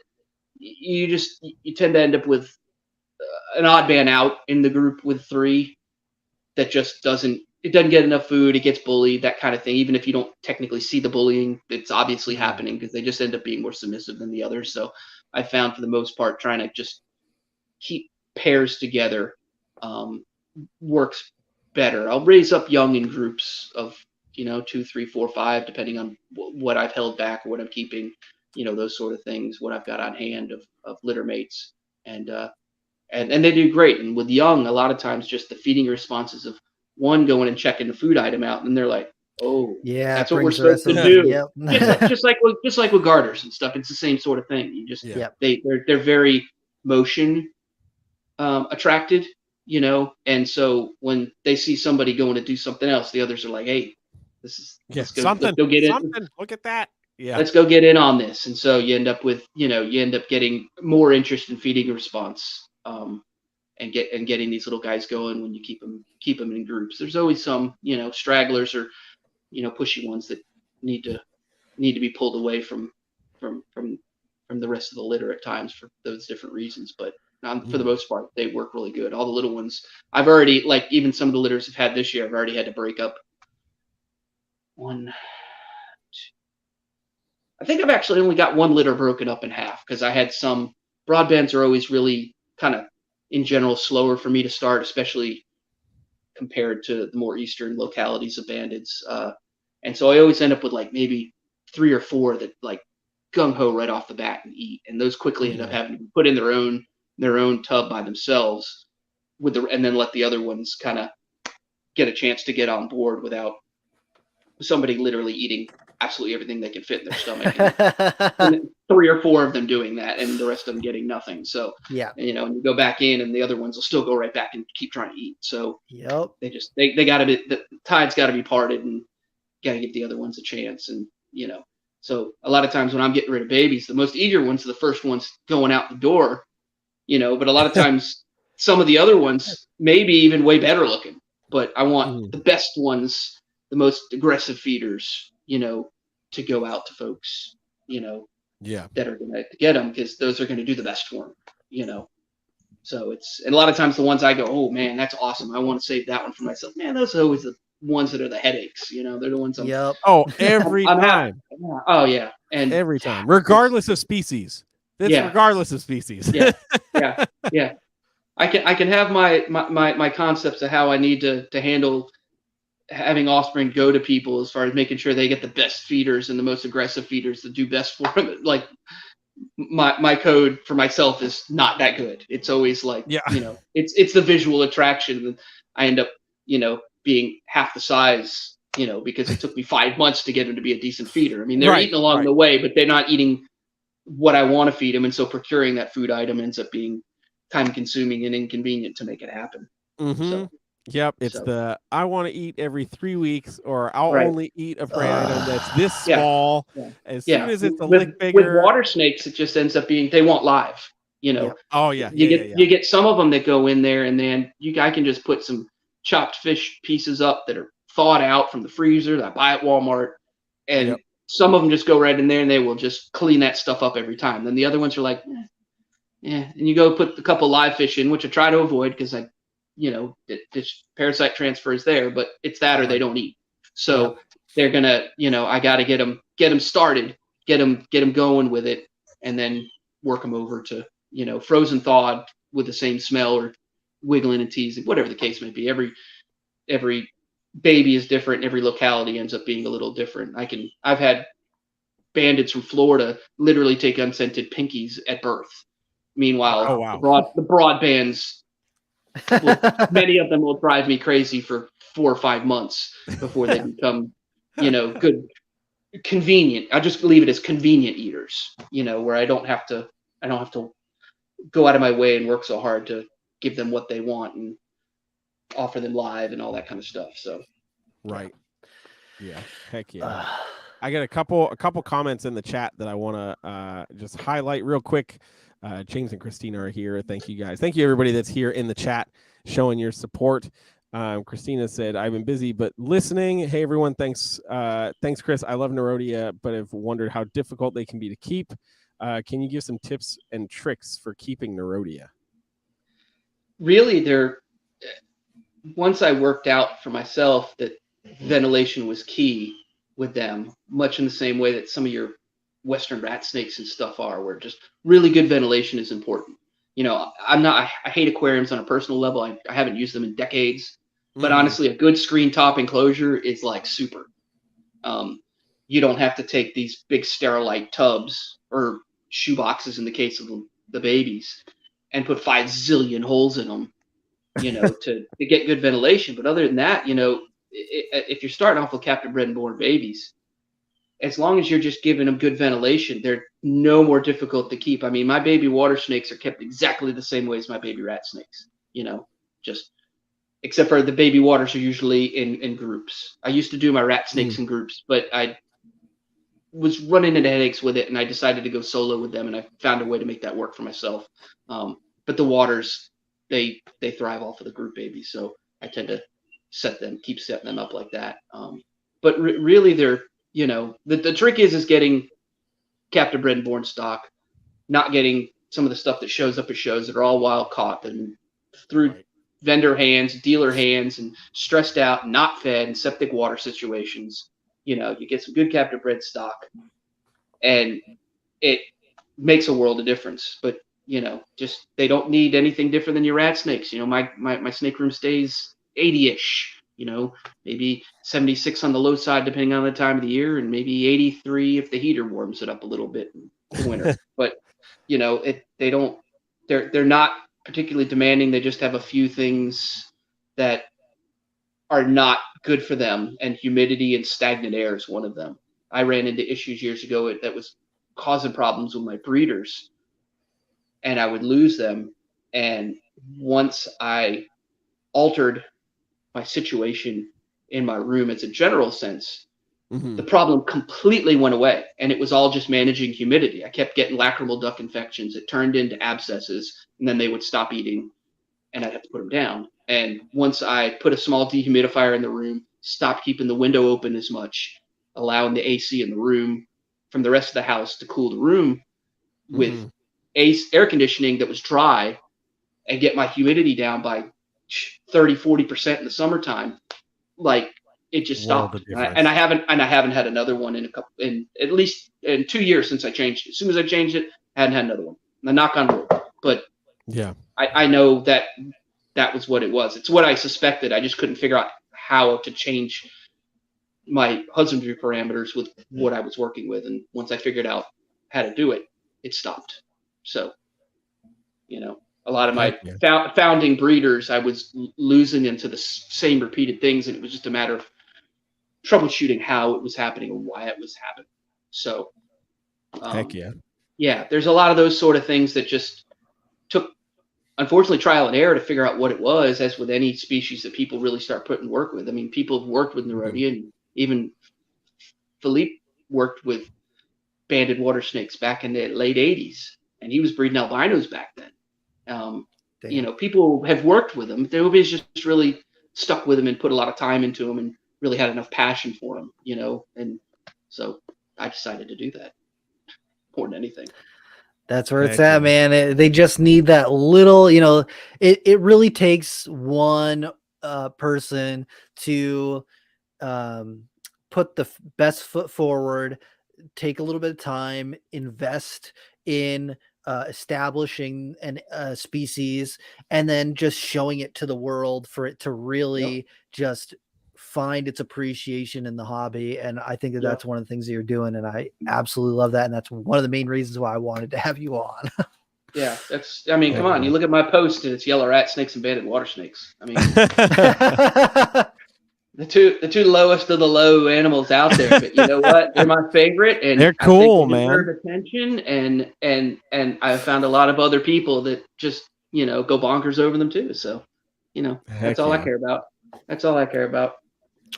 you tend to end up with an odd man out in the group with three that just doesn't get enough food. It gets bullied, that kind of thing. Even if you don't technically see the bullying, it's obviously happening because they just end up being more submissive than the others. So I found, for the most part, trying to just keep pairs together works better. I'll raise up young in groups of 2, 3, 4, 5, depending on what I've held back or what I'm keeping, those sort of things, what I've got on hand of litter mates, and they do great. And with young, a lot of times just the feeding responses of one going and checking the food item out, and they're like, oh yeah, that's what we're supposed to do. Yep. just like with garters and stuff, it's the same sort of thing. You just they're very motion attracted, and so when they see somebody going to do something else, the others are like, hey, this is let's go get it. Look at that. Yeah, let's go get in on this. And so you end up with getting more interest in feeding response, and getting these little guys going when you keep them in groups. There's always some stragglers or pushy ones that need to be pulled away from the rest of the litter at times for those different reasons, but for the most part, they work really good. All the little ones, I've already, like, even some of the litters I've had this year, I've already had to break up one. I think I've actually only got one litter broken up in half, because I had some broadbands are always really kind of, in general, slower for me to start, especially compared to the more eastern localities of bandits. And so I always end up with like maybe 3 or 4 that like gung-ho right off the bat and eat. And those quickly end up having to be put in their own tub by themselves and then let the other ones kind of get a chance to get on board without somebody literally eating absolutely everything they can fit in their stomach. And 3 or 4 of them doing that, and the rest of them getting nothing. So and you go back in, and the other ones will still go right back and keep trying to eat. So they got to be, the tide's got to be parted, and got to give the other ones a chance. And so a lot of times when I'm getting rid of babies, the most eager ones are the first ones going out the door. But a lot of times some of the other ones may be even way better looking, but I want the best ones, the most aggressive feeders, to go out to folks, that are going to get them, because those are going to do the best for them, So and a lot of times the ones I go, oh man, that's awesome, I want to save that one for myself. Man, those are always the ones that are the headaches, they're the ones every time. Oh yeah. And every time, regardless of species. That's regardless of species. Yeah. I can have my concepts of how I need to handle having offspring go to people as far as making sure they get the best feeders and the most aggressive feeders that do best for them. Like my code for myself is not that good. It's always like, it's the visual attraction. I end up, being half the size, because it took me 5 months to get them to be a decent feeder. I mean, they're eating along the way, but they're not eating what I want to feed them. And so procuring that food item ends up being time consuming and inconvenient to make it happen. So, it's I want to eat every 3 weeks, or I'll only eat a prey item that's this small. As soon as it's a lick bigger. With water snakes, it just ends up being they want live. Oh yeah. You get some of them that go in there, and then I can just put some chopped fish pieces up that are thawed out from the freezer that I buy at Walmart, and some of them just go right in there, and they will just clean that stuff up every time. Then the other ones are like, and you go put a couple live fish in, which I try to avoid because this parasite transfer is there, but it's that or they don't eat. So they're gonna, I got to get them started, get them going with it, and then work them over to, frozen thawed with the same smell or wiggling and teasing, whatever the case may be. Every baby is different. And every locality ends up being a little different. I've had bandits from Florida literally take unscented pinkies at birth. Meanwhile, the broadbands, many of them will drive me crazy for 4 or 5 months before they become, good, convenient. I just leave it as convenient eaters, where I don't have to go out of my way and work so hard to give them what they want and offer them live and all that kind of stuff. So, heck yeah. I got a couple comments in the chat that I want to just highlight real quick. James and Christina are here. Thank you guys. Thank you everybody that's here in the chat showing your support. Christina said, I've been busy but listening. Hey everyone, thanks Chris. I love Nerodia, but I've wondered how difficult they can be to keep. Can you give some tips and tricks for keeping Nerodia? Really, once I worked out for myself that ventilation was key with them, much in the same way that some of your Western rat snakes and stuff are, where just really good ventilation is important. I hate aquariums on a personal level. I haven't used them in decades, but honestly, a good screen top enclosure is like super. You don't have to take these big Sterilite tubs or shoe boxes in the case of the babies and put 5 zillion holes in them, to get good ventilation. But other than that, if you're starting off with captive bred and born babies, as long as you're just giving them good ventilation, they're no more difficult to keep. I mean, my baby water snakes are kept exactly the same way as my baby rat snakes, just except for the baby waters are usually in groups. I used to do my rat snakes in groups, but I was running into headaches with it, and I decided to go solo with them, and I found a way to make that work for myself. But the waters, they thrive off of the group babies, so I tend to keep setting them up like that. But really, they're the trick is getting captive bred and born stock, not getting some of the stuff that shows up at shows that are all wild caught and through vendor hands, dealer hands, and stressed out, not fed, and septic water situations. You get some good captive bred stock, and it makes a world of difference. But just they don't need anything different than your rat snakes. My snake room stays 80-ish. Maybe 76 on the low side, depending on the time of the year, and maybe 83 if the heater warms it up a little bit in the winter. But, they're not particularly demanding. They just have a few things that are not good for them, and humidity and stagnant air is one of them. I ran into issues years ago that was causing problems with my breeders, and I would lose them. And once I altered my situation in my room as a general sense, the problem completely went away, and it was all just managing humidity. I kept getting lacrimal duct infections. It turned into abscesses, and then they would stop eating, and I'd have to put them down. And once I put a small dehumidifier in the room, stopped keeping the window open as much, allowing the AC in the room from the rest of the house to cool the room with air conditioning that was dry, and get my humidity down by 30-40% in the summertime, like it just stopped. And I haven't had another one in at least in 2 years since I changed it. As soon as I changed it, Hadn't had another one. I knock on wood, but yeah, I know that was what it was. It's what I suspected. I just couldn't figure out how to change my husbandry parameters with what I was working with. And once I figured out how to do it, it stopped. So, a lot of my founding breeders, I was losing into the same repeated things, and it was just a matter of troubleshooting how it was happening and why it was happening. So, heck yeah. Yeah, there's a lot of those sort of things that just took, unfortunately, trial and error to figure out what it was, as with any species that people really start putting work with. I mean, people have worked with Nerodia, and even Philippe worked with banded water snakes back in the late 80s, and he was breeding albinos back then. People have worked with them. Nobody's just really stuck with them and put a lot of time into them and really had enough passion for them, and so I decided to do that more than anything. That's where it's at, man. They just need that little, it really takes one person to put the best foot forward, take a little bit of time, invest in establishing a species, and then just showing it to the world for it to really just find its appreciation in the hobby. And I think that's one of the things that you're doing, and I absolutely love that. And that's one of the main reasons why I wanted to have you on. Yeah, come on, you look at my post and it's yellow rat snakes and banded water snakes. I mean, the two lowest of the low animals out there, but you know what? They're my favorite, and they're cool, man. Deserve attention, and I found a lot of other people that just go bonkers over them too. So, that's all I care about. That's all I care about.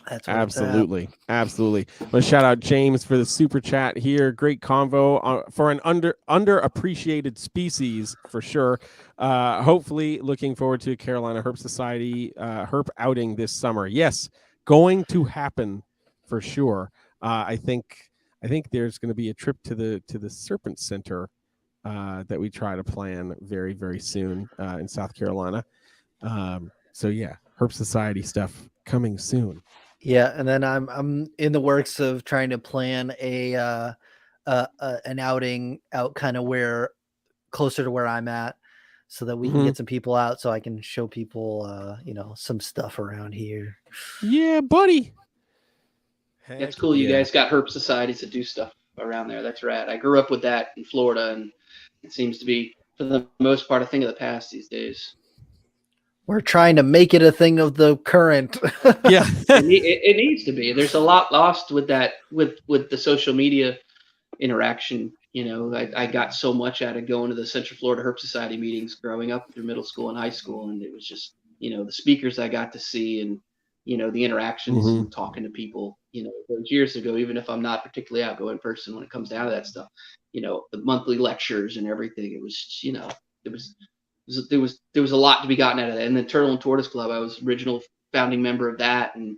That's absolutely. Well, shout out James for the super chat here. Great convo for an underappreciated species for sure. Hopefully, looking forward to a Carolina Herp Society herp outing this summer. Yes, going to happen for sure. I think there's going to be a trip to the Serpent Center that we try to plan very, very soon in South Carolina. So yeah, Herp Society stuff coming soon. Yeah, and then I'm in the works of trying to plan an outing out kind of where closer to where I'm at, so that we can get some people out, so I can show people some stuff around here. Yeah, buddy. That's cool. You guys got herp societies that do stuff around there. That's rad. I grew up with that in Florida, and it seems to be, for the most part, a thing of the past these days. We're trying to make it a thing of the current. Yeah, it needs to be. There's a lot lost with that, with the social media interaction. I got so much out of going to the Central Florida Herp Society meetings growing up through middle school and high school, and it was just the speakers I got to see, and the interactions and talking to people. Those years ago, even if I'm not particularly outgoing person when it comes down to that stuff, the monthly lectures and everything. It was there was a lot to be gotten out of that. And the Turtle and Tortoise Club, I was original founding member of that, and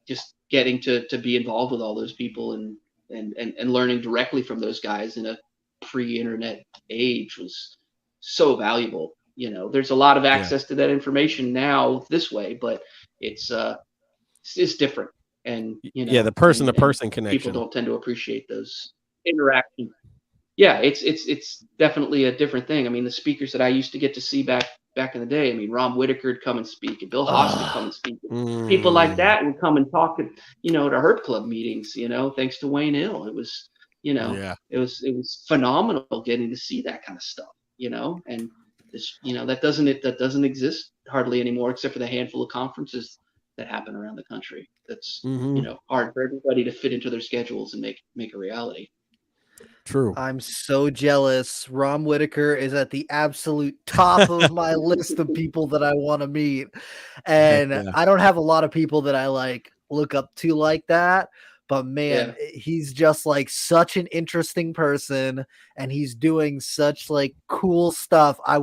just getting to be involved with all those people and learning directly from those guys in a pre-internet age was so valuable. There's a lot of access to that information now this way, but it's different. And the person-to-person connection. People don't tend to appreciate those interactions. Yeah, it's definitely a different thing. I mean, the speakers that I used to get to see back in the day, I mean, Ron Whitaker would come and speak, and Bill Haas would come and speak. People like that would come and talk at the Herp Club meetings, thanks to Wayne Hill. It was, it was phenomenal getting to see that kind of stuff, and this, that doesn't exist hardly anymore, except for the handful of conferences that happen around the country. That's, hard for everybody to fit into their schedules and make a reality. True. I'm so jealous. Ron Whitaker is at the absolute top of my list of people that I want to meet. And I don't have a lot of people that I look up to like that. But man, he's just such an interesting person, and he's doing such cool stuff. I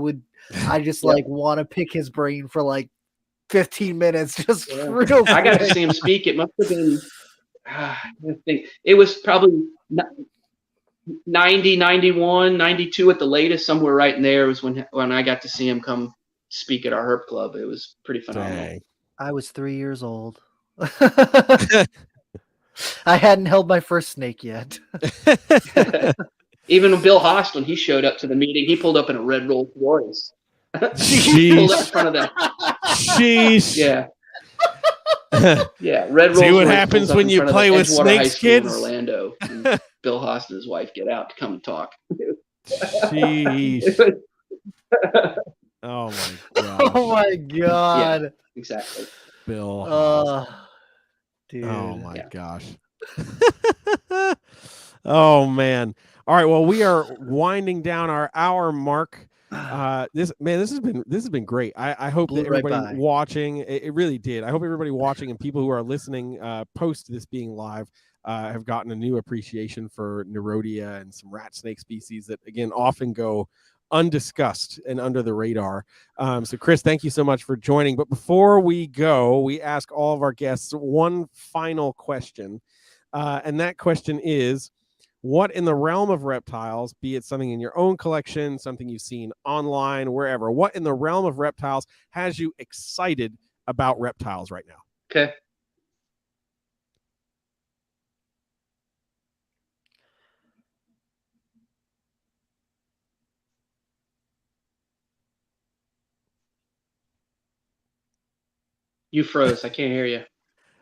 just want to pick his brain for 15 minutes. Just real quick. I got to see him speak. It must have been, I think it was probably 90, 91, 92 at the latest, somewhere right in there was when I got to see him come speak at our Herp Club. It was pretty phenomenal. Dang. I was 3 years old. I hadn't held my first snake yet. Even Bill Haas, when he showed up to the meeting, he pulled up in a red Rolls Royce. Sheesh. Pulled up in front of that. Sheesh. Yeah. Yeah, red Rolls See what Royce happens when you play with snakes, kids? In Orlando. And Bill Haas and his wife get out to come and talk. Sheesh. Oh my god. Oh my god. Yeah, exactly. Bill. Dude. Oh my gosh. Oh man. All right. Well, we are winding down our hour mark. This has been great. I hope that everybody watching, it really did. I hope everybody watching and people who are listening post this being live have gotten a new appreciation for Nerodia and some rat snake species that again often go undiscussed and under the radar. So Chris, thank you so much for joining. But before we go, we ask all of our guests one final question. And that question is, what in the realm of reptiles, be it something in your own collection, something you've seen online, wherever, what in the realm of reptiles has you excited about reptiles right now? Okay. You froze. I can't hear you.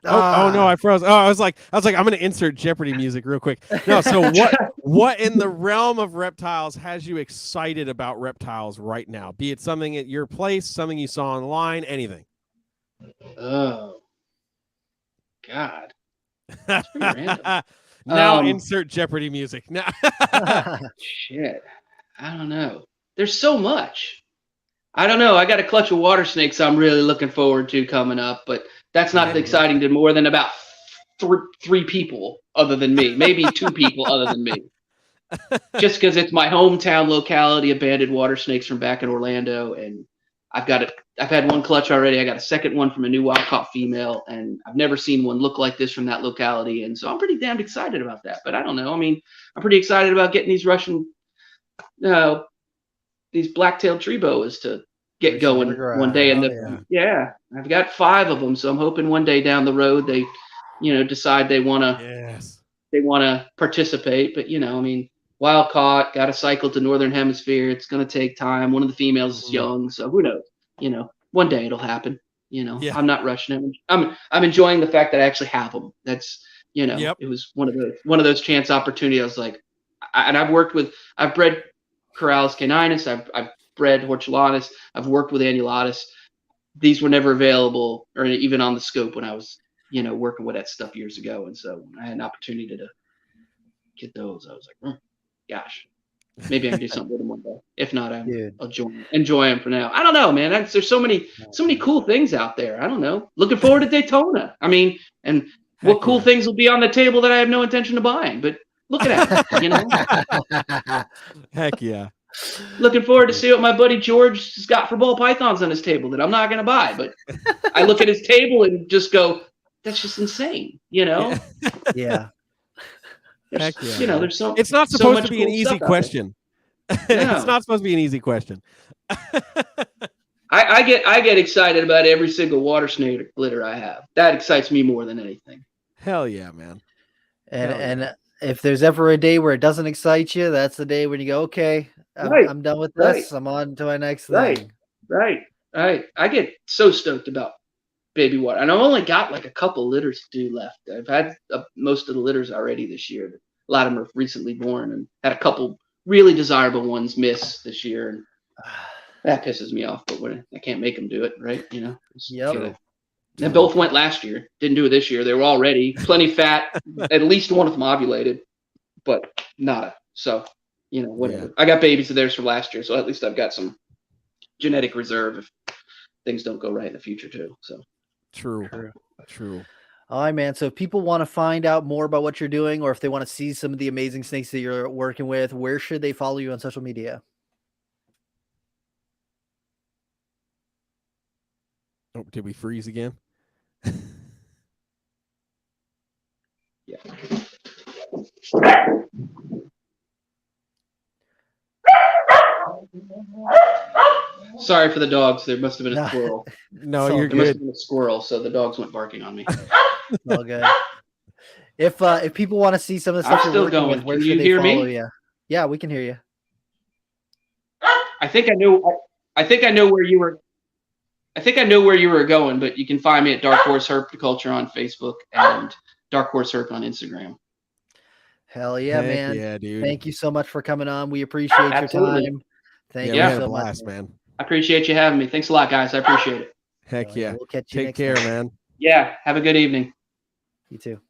Oh no, I froze. Oh, I was like, I'm going to insert Jeopardy music real quick. No, so what in the realm of reptiles has you excited about reptiles right now? Be it something at your place, something you saw online, anything. Oh, God. That's pretty random. Now insert Jeopardy music. Now. Shit. I don't know. There's so much. I don't know. I got a clutch of water snakes I'm really looking forward to coming up, but that's not exciting to more than about three people other than me. Maybe two people other than me. Just because it's my hometown locality of banded water snakes from back in Orlando, and I've had one clutch already. I got a second one from a new wild caught female, and I've never seen one look like this from that locality, and so I'm pretty damned excited about that. But I don't know. I mean, I'm pretty excited about getting these these black-tailed tree boas to get going one day. And I've got 5 of them, so I'm hoping one day down the road they, decide they want to participate. But I mean, wild caught, got to cycle to northern hemisphere. It's going to take time. One of the females is young, so who knows? One day it'll happen. I'm not rushing it. I'm enjoying the fact that I actually have them. That's It was one of those chance opportunities. I was like, I've bred Corrales caninus. I've bred Hortulanus. I've worked with Annulatus. These were never available or even on the scope when I was, working with that stuff years ago. And so when I had an opportunity to get those, I was like, gosh, maybe I can do something with them one day. If not, I'll enjoy them for now. I don't know, man. There's so many cool things out there. I don't know. Looking forward to Daytona. I mean, and what cool things will be on the table that I have no intention of buying, but looking at it, Heck yeah. Looking forward to see what my buddy George has got for ball pythons on his table that I'm not going to buy. But I look at his table and just go, that's just insane, Yeah. Heck yeah. There's so it's not supposed to be an easy question. It's not supposed to be an easy question. I get excited about every single water snake litter I have. That excites me more than anything. Hell yeah, man. And if there's ever a day where it doesn't excite you, that's the day when you go, okay, I'm done with this. I'm on to my next thing. Right. I get so stoked about baby water. And I've only got like a couple litters to do left. I've had most of the litters already this year. A lot of them are recently born, and had a couple really desirable ones miss this year. And that pisses me off, but I can't make them do it, right? Yep. And both went last year. Didn't do it this year. They were already plenty fat. At least one of them ovulated, but nada. So, whatever. Yeah. I got babies of theirs from last year, so at least I've got some genetic reserve if things don't go right in the future too. So True. All right, man. So if people want to find out more about what you're doing, or if they want to see some of the amazing snakes that you're working with, where should they follow you on social media? Oh, did we freeze again? Yeah. Sorry for the dogs. There must have been a squirrel. No, you're good. There must have been a squirrel, so the dogs went barking on me. All good. If people want to see some of the stuff I'm still going. with, where Can should you they hear follow me? you? Yeah, we can hear you. I think I know where you were. I think I know where you were going, but you can find me at Dark Horse Herpculture on Facebook and Dark Horse Herp on Instagram. Hell yeah, man. Yeah, dude. Thank you so much for coming on. We appreciate your time. Thank you had so a blast, much, man. I appreciate you having me. Thanks a lot, guys. I appreciate it. Heck yeah. We'll catch you Take next care, time. man. Yeah. Have a good evening. You too.